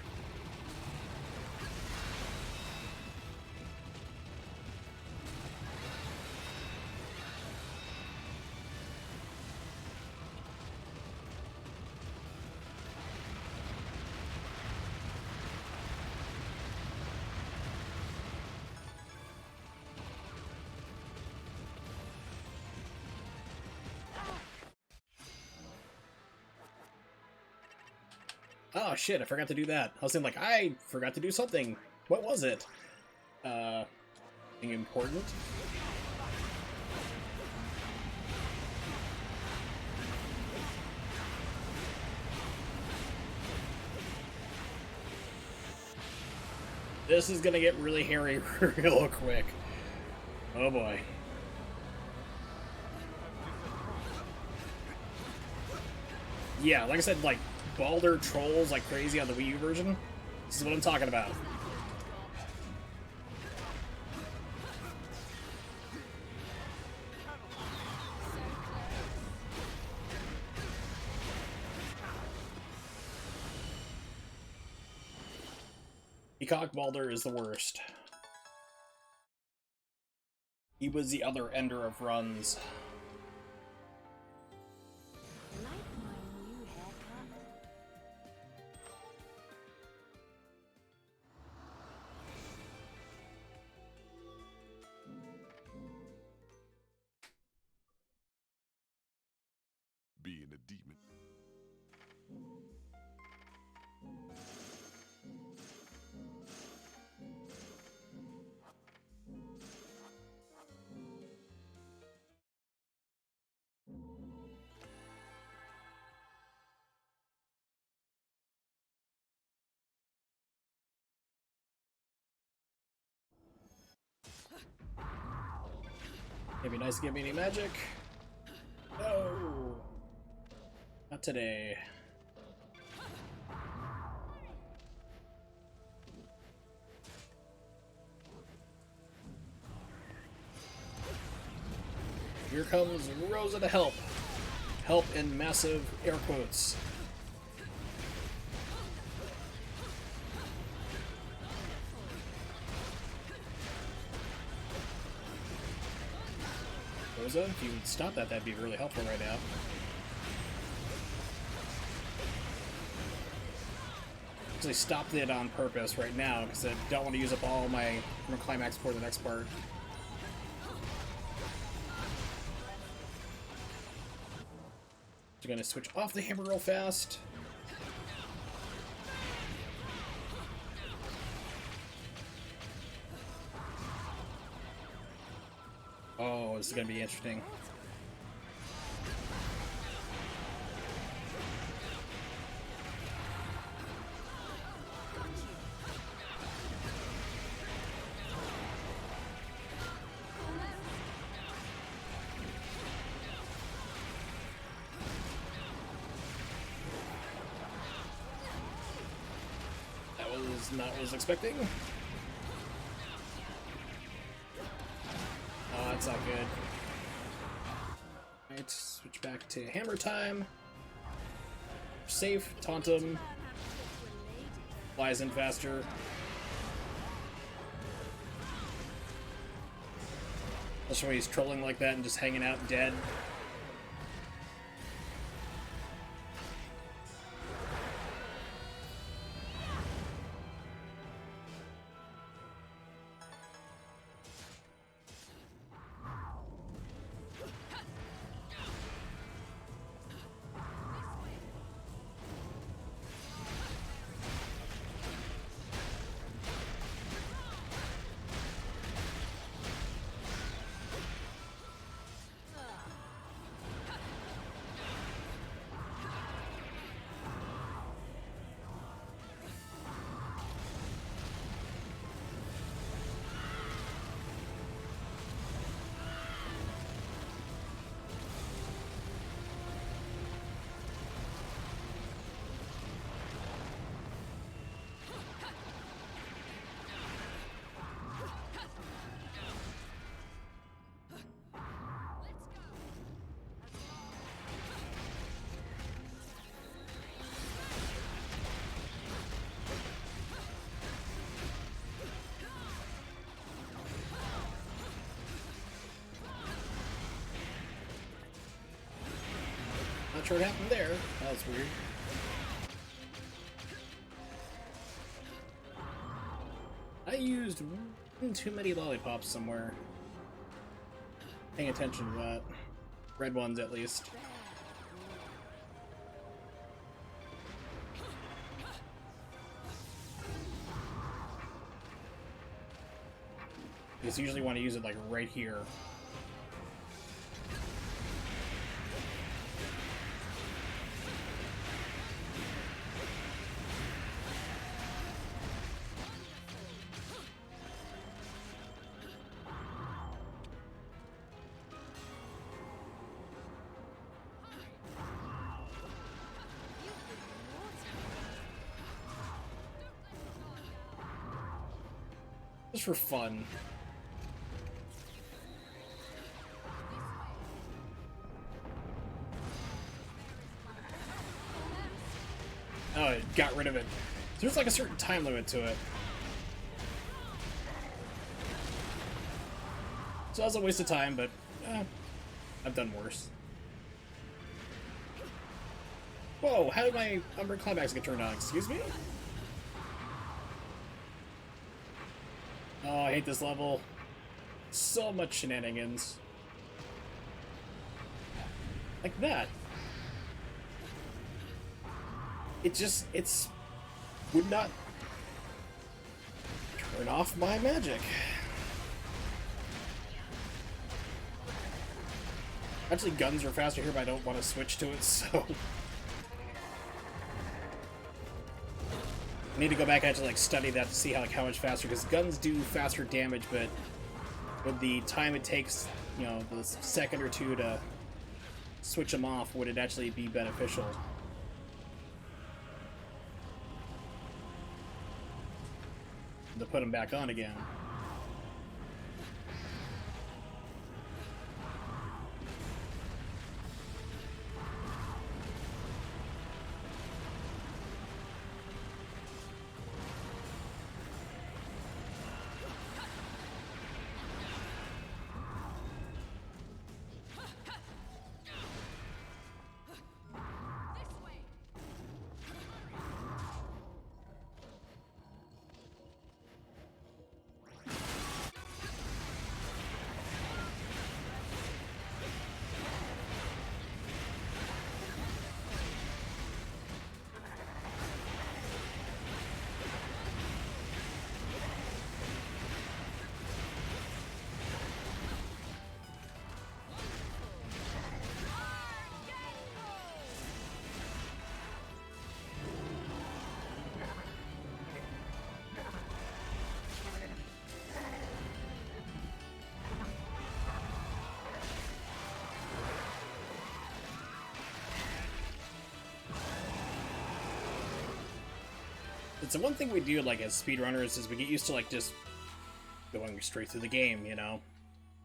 Oh shit, I forgot to do that. I was saying, like, I forgot to do something. What was it? Anything important? This is gonna get really hairy real quick. Oh boy. Yeah, like I said, like, Balder trolls like crazy on the Wii U version. This is what I'm talking about. Peacock Balder is the worst. He was the other ender of runs. Being a demon. It'd be nice to give me any magic. No! Not today. Here comes Rosa to help. Help in massive air quotes. Rosa, if you would stop that, that'd be really helpful right now. Actually stopped it on purpose right now because I don't want to use up all my climax for the next part. So I'm gonna switch off the hammer real fast. Oh, this is gonna be interesting. That was not what I was expecting. Oh, that's not good. Alright, switch back to hammer time. Safe, taunt him. Flies in faster. Especially when he's trolling like that and just hanging out dead. Not sure what happened there. That was weird. I used too many lollipops somewhere. Paying attention to that. Red ones, at least. Because usually want to use it like right here. Just for fun. Oh, it got rid of it. There's like a certain time limit to it. So that was a waste of time, but I've done worse. Whoa, how did my Umbra Climax get turned on? Excuse me? Oh, I hate this level. So much shenanigans. Like that. It's would not turn off my magic. Actually, guns are faster here, but I don't want to switch to it, so... I need to go back and actually like study that to see how much faster, because guns do faster damage, but With the time it takes, you know, the second or two to switch them off, would it actually be beneficial? To put them back on again. It's the one thing we do, like, as speedrunners, is we get used to, like, just going straight through the game, you know?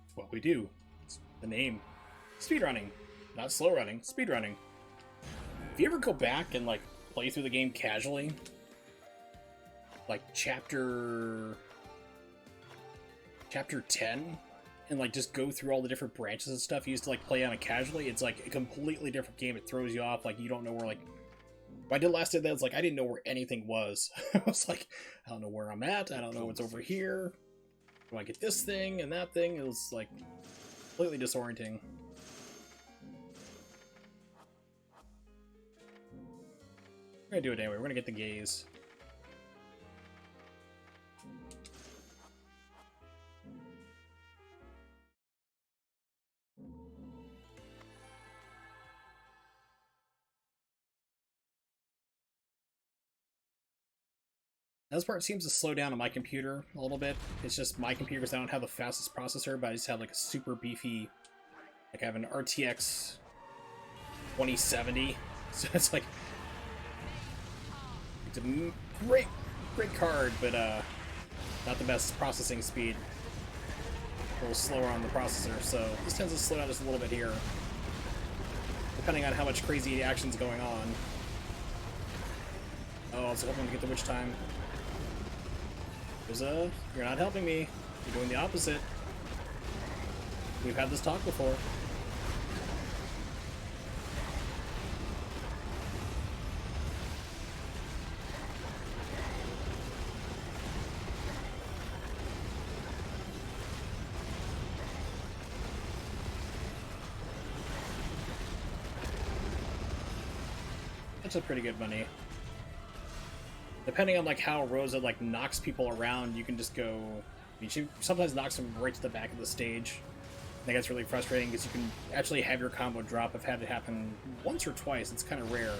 It's what we do. It's the name. Speedrunning. Not slow running, speedrunning. If you ever go back and, like, play through the game casually, like, chapter 10, and, like, just go through all the different branches and stuff you used to, like, play on it casually, it's, like, a completely different game. It throws you off, like, you don't know where, like, I did last day that was like I didn't know where anything was. I was like, I don't know where I'm at, I don't know what's over here. Do I get this thing and that thing? It was like completely disorienting. We're gonna do it anyway, we're gonna get the gaze. This part seems to slow down on my computer a little bit. It's just my computer because I don't have the fastest processor, but I just have like a super beefy, like I have an RTX 2070, so it's like, it's a great card, but not the best processing speed. A little slower on the processor, so this tends to slow down just a little bit here, depending on how much crazy action's going on. Oh, I was hoping to get the witch time. You're not helping me. You're doing the opposite. We've had this talk before. That's a pretty good money. Depending on like how Rosa like knocks people around, you can just go. I mean, she sometimes knocks them right to the back of the stage. I think that's really frustrating because you can actually have your combo drop. I've had it happen once or twice. It's kind of rare.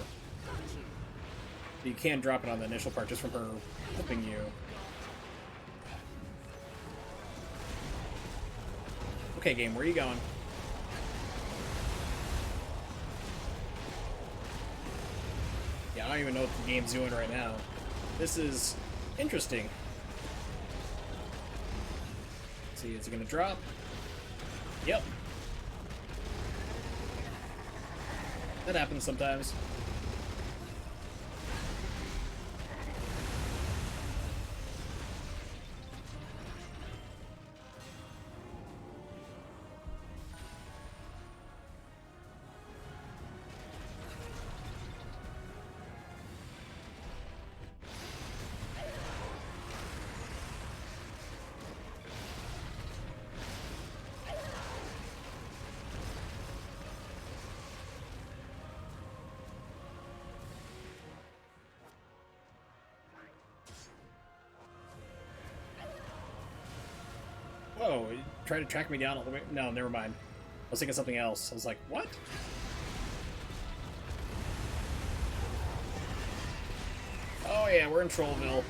But you can drop it on the initial part just from her helping you. Okay, game, where are you going? Yeah, I don't even know what the game's doing right now. This is interesting. Let's see, is it gonna drop? Yep. That happens sometimes. Whoa, it tried to track me down all the way. No, never mind. I was thinking something else. I was like, what? Oh yeah, we're in Trollville.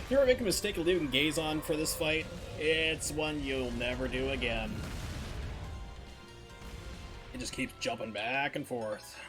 If you ever make a mistake of leaving gaze on for this fight, it's one you'll never do again. It just keeps jumping back and forth.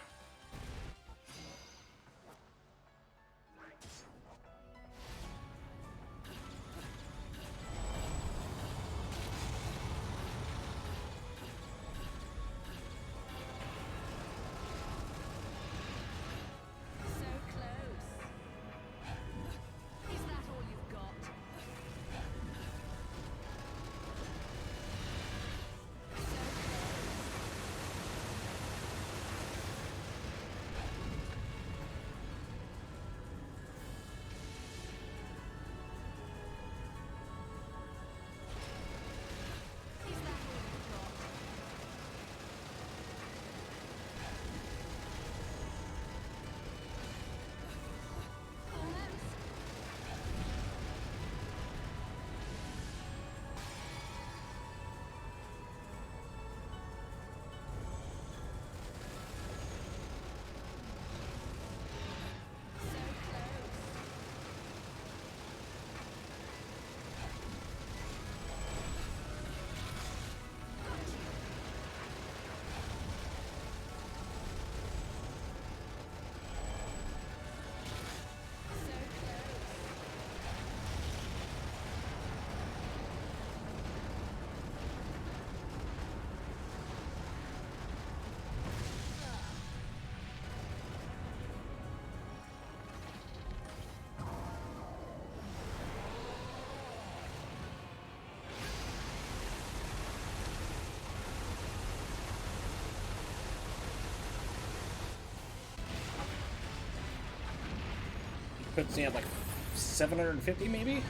Puts me at like 750 maybe?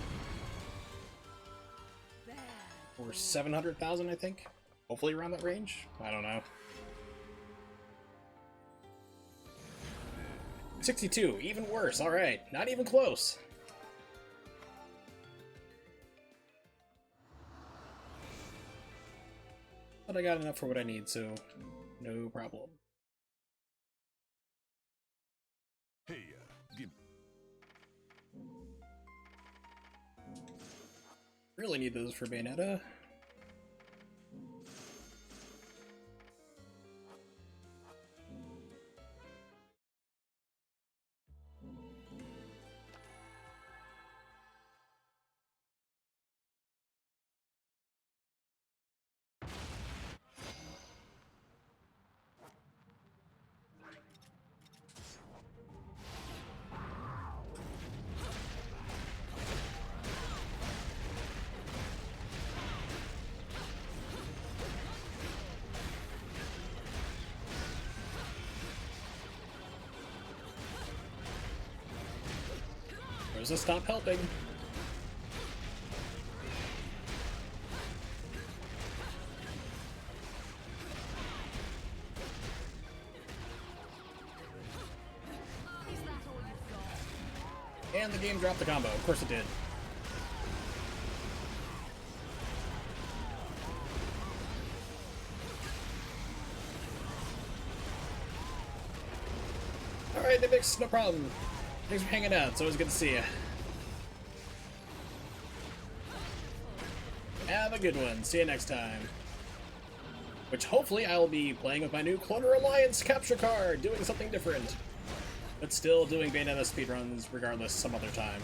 Or 700,000 I think? Hopefully around that range? I don't know. 62, even worse, alright. Not even close. But I got enough for what I need, so no problem. Hey, give Really need those for Bayonetta. Rosa, stop helping. And the game dropped the combo. Of course it did. Alright, Nibix, no problem. Thanks for hanging out. It's always good to see you. Have a good one. See you next time. Which hopefully I will be playing with my new Cloner Alliance capture card, doing something different. But still doing Bayonetta speedruns regardless some other time.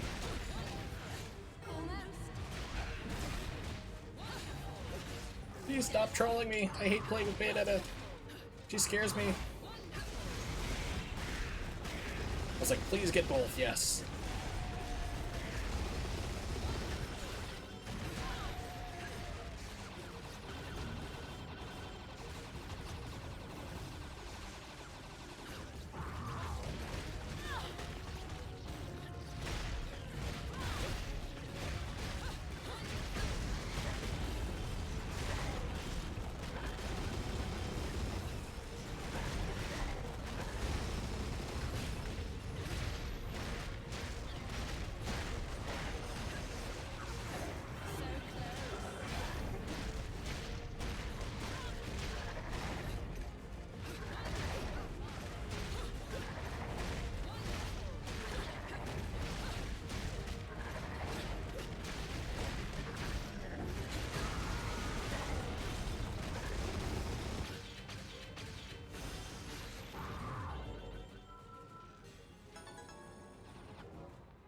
Please stop trolling me. I hate playing with Bayonetta. She scares me. I was like, please get both, yes.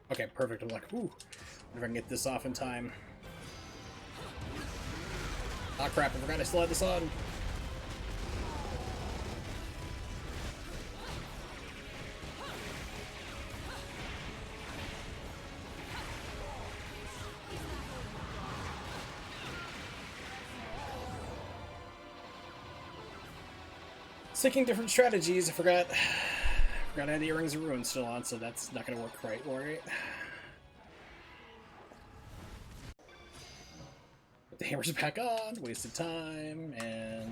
Okay, perfect. I'm like, ooh, if I can get this off in time. Ah, crap, I forgot I still had this on. Seeking different strategies. I forgot I had the Earrings of Ruin still on, so that's not gonna work quite right. Put the hammers back on, wasted time, and...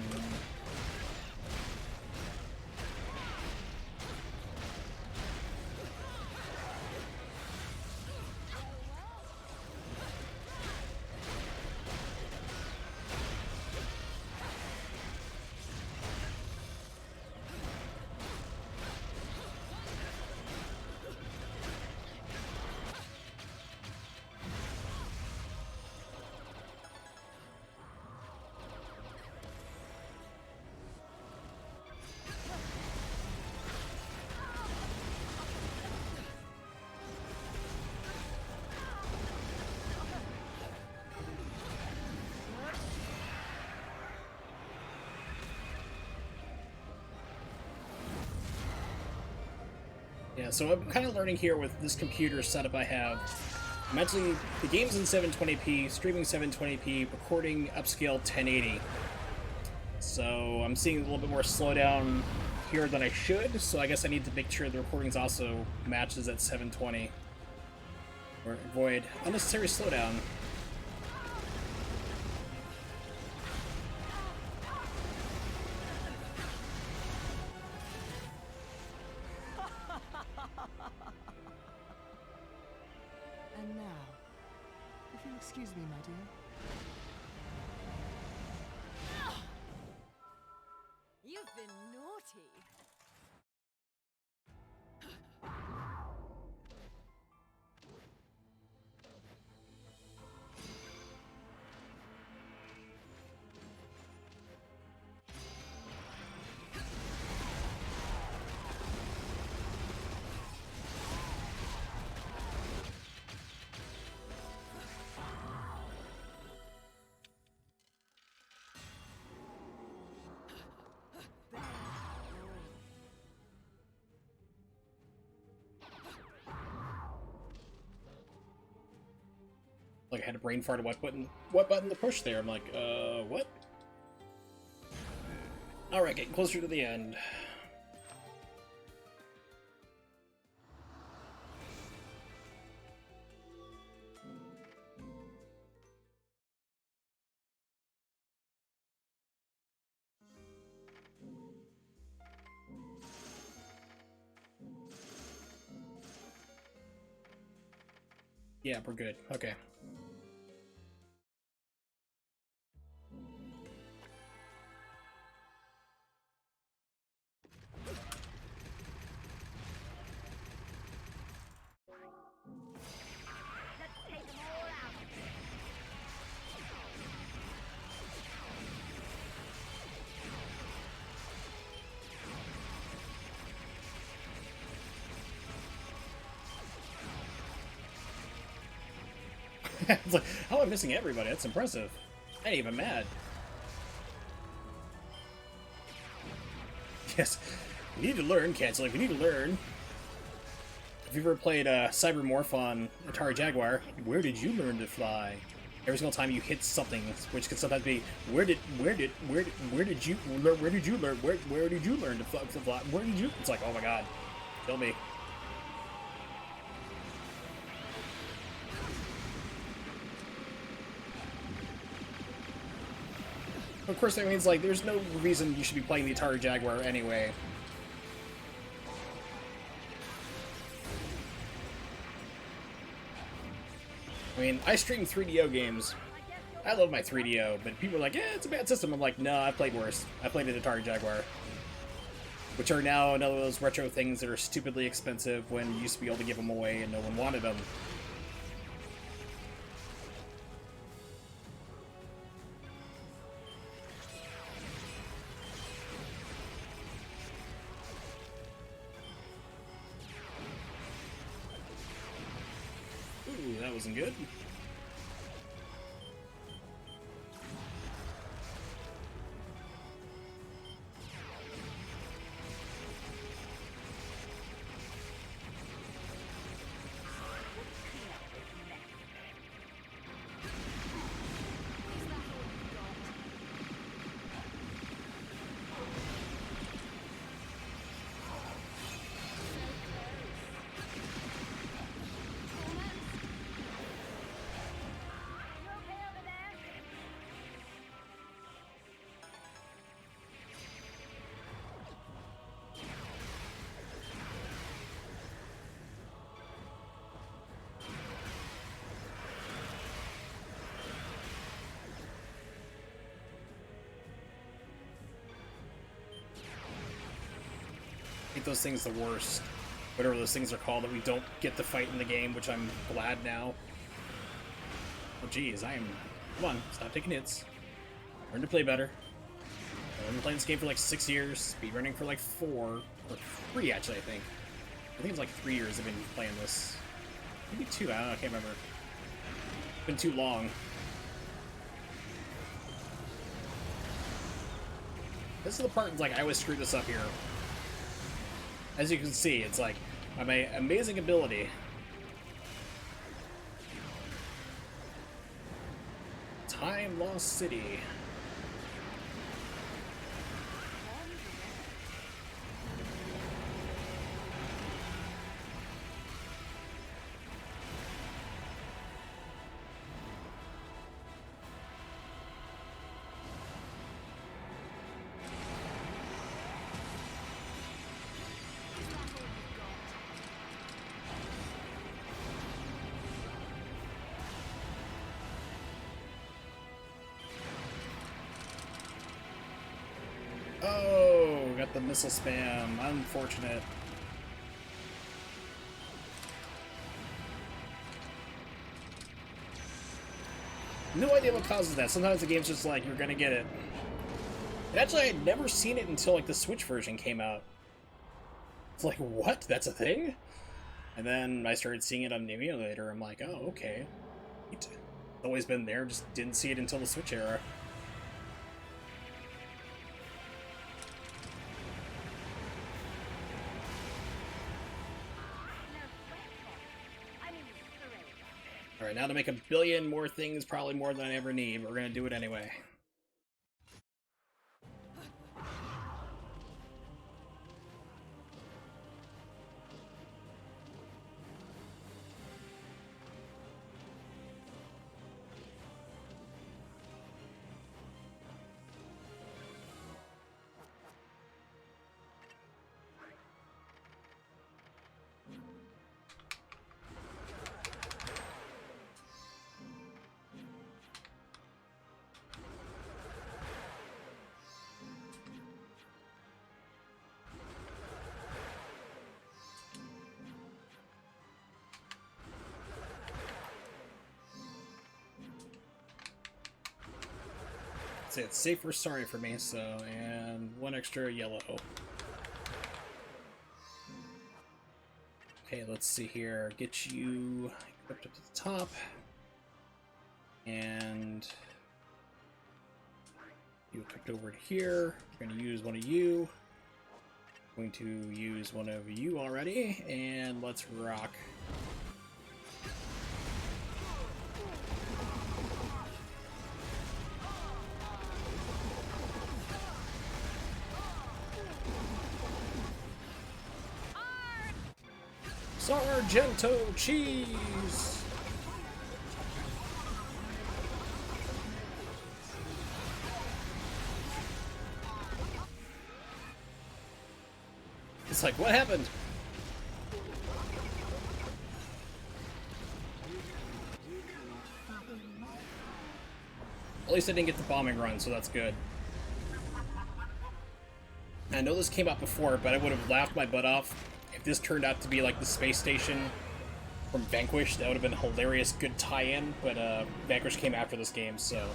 Yeah, so I'm kind of learning here with this computer setup I have. I'm actually, the game's in 720p, streaming 720p, recording upscale 1080. So I'm seeing a little bit more slowdown here than I should, so I guess I need to make sure the recordings also matches at 720. Or avoid unnecessary slowdown. And now, if you'll excuse me, my dear. You've been naughty. Like I had a brain fart of what button to push there. I'm like, what? Alright, getting closer to the end. Yeah, we're good. Okay. It's like, how am I missing everybody? That's impressive. I ain't even mad. Yes, you need to learn, Cancel. You need to learn. Have you ever played Cybermorph on Atari Jaguar? Where did you learn to fly? Every single time you hit something, which can sometimes be, where did you learn to fly? Where did you? It's like, oh my god, kill me. Of course, that means, like, there's no reason you should be playing the Atari Jaguar anyway. I mean, I stream 3DO games. I love my 3DO, but people are like, yeah, it's a bad system. I'm like, no, I've played worse. I played an Atari Jaguar. Which are now another of those retro things that are stupidly expensive when you used to be able to give them away and no one wanted them. wasn't good. I think those things the worst. Whatever those things are called that we don't get to fight in the game, which I'm glad now. Oh geez, I am... Come on, stop taking hits. Learn to play better. I've been playing this game for like 6 years, speedrunning for like 4, or 3 actually, I think. I think it's like 3 years I've been playing this. Maybe 2, I don't know, I can't remember. It's been too long. This is the part that's like, I always screw this up here. As you can see, it's like, my amazing ability. Time Lost City. Oh, got the missile spam. Unfortunate. No idea what causes that. Sometimes the game's just like, you're gonna get it. And actually, I had never seen it until like the Switch version came out. It's like, what? That's a thing? And then I started seeing it on the emulator. I'm like, oh, okay. It's always been there, just didn't see it until the Switch era. Alright, now to make a billion more things, probably more than I ever need, but we're gonna do it anyway. It's safe or sorry for me, so, and 1 extra yellow. Okay, let's see here. Get you equipped up to the top. And you equipped over to here. We're going to use one of you. Going to use one of you already, and let's rock. Sargento cheese! It's like, what happened? At least I didn't get the bombing run, so that's good. I know this came out before, but I would have laughed my butt off if this turned out to be like the space station from Vanquish. That would have been a hilarious, good tie-in, but Vanquish came after this game, so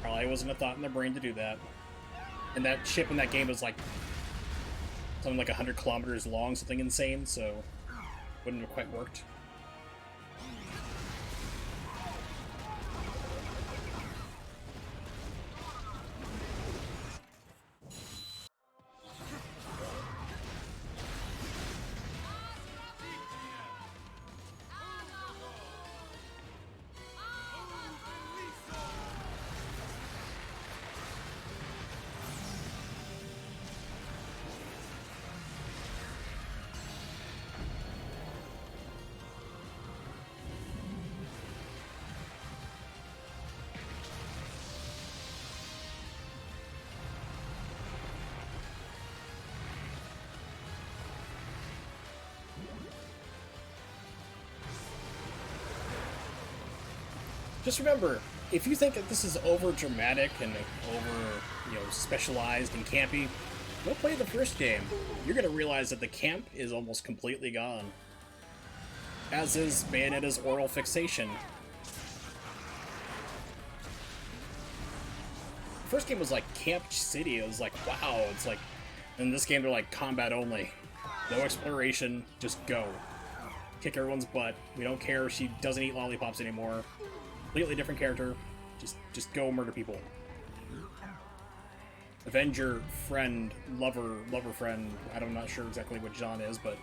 probably wasn't a thought in their brain to do that. And that ship in that game was like something like 100 kilometers long, something insane, so wouldn't have quite worked. Just remember, if you think that this is over dramatic and over, specialized and campy, go play the first game. You're gonna realize that the camp is almost completely gone. As is Bayonetta's oral fixation. The first game was like Camp City. It was like, wow, it's like, in this game they're like combat only. No exploration, just go. Kick everyone's butt. We don't care if she doesn't eat lollipops anymore. Completely different character. Just go murder people. Avenger, friend, lover friend. I'm not sure exactly what John is, but...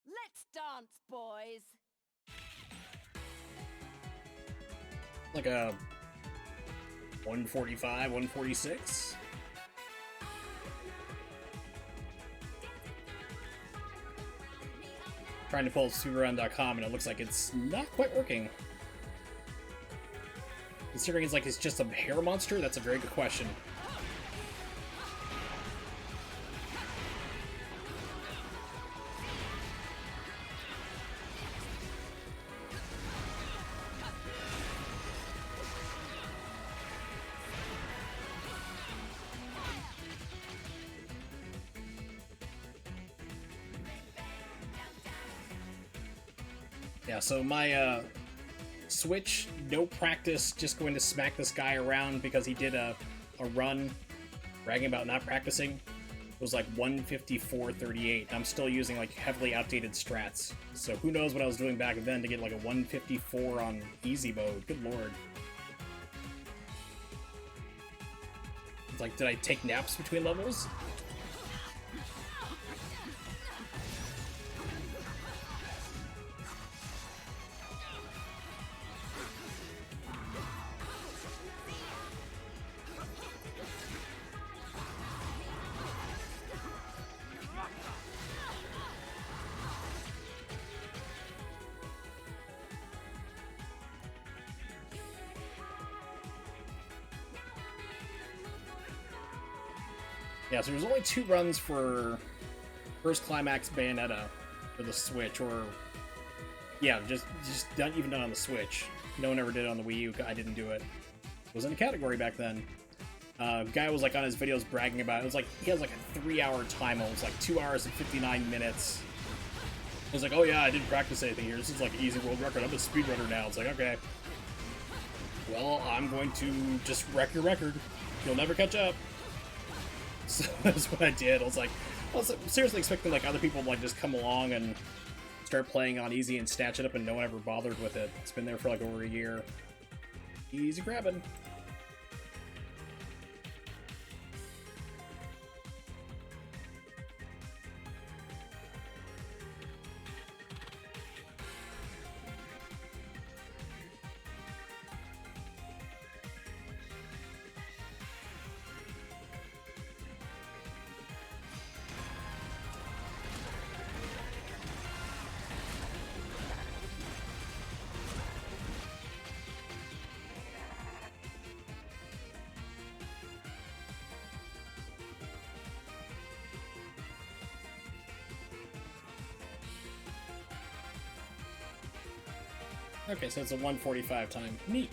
Let's dance, boys. like a 145, 146. Trying to pull speedrun.com and it looks like it's not quite working. Considering it's just a hair monster, that's a very good question. Yeah, so my Switch, no practice, just going to smack this guy around because he did a run bragging about not practicing. It was like 154.38. I'm still using like heavily outdated strats. So who knows what I was doing back then to get like a 154 on easy mode. Good lord. It's like, did I take naps between levels? Yeah, so there's only 2 runs for first Climax Bayonetta for the Switch, or yeah, just not even done on the Switch. No one ever did it on the Wii U. I didn't do it. It was in a category back then. Guy was like on his videos bragging about it. It was like he has like a 3-hour time. It was like 2 hours and 59 minutes. He was like, oh yeah, I didn't practice anything here. This is like an easy world record. I'm a speedrunner now. It's like, okay. Well, I'm going to just wreck your record. You'll never catch up. So that's what I did. I was seriously expecting like other people to like just come along and start playing on easy and snatch it up, and no one ever bothered with it. It's been there for like over a year. Easy grabbing. Okay, so it's a 145 time. Neat.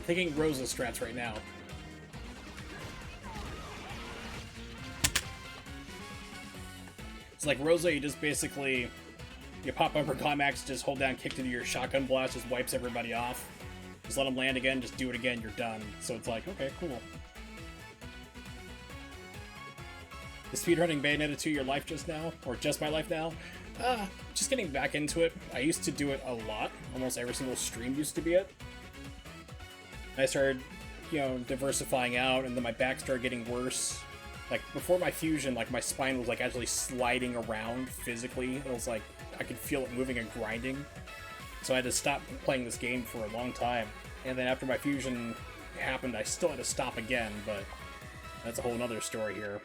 Thinking Rosa strats right now. It's like Rosa, you just basically you pop up for Climax, just hold down kick to do your shotgun blast, just wipes everybody off. Just let them land again, just do it again, you're done. So it's like, okay, cool. Is speedrunning Bayonetta 2 your life just now? Or just my life now? Just getting back into it. I used to do it a lot. Almost every single stream used to be it. I started, you know, diversifying out, and then my back started getting worse. Like, before my fusion, like, my spine was, like, actually sliding around physically. It was like, I could feel it moving and grinding. So I had to stop playing this game for a long time. And then after my fusion happened, I still had to stop again, but that's a whole nother story here.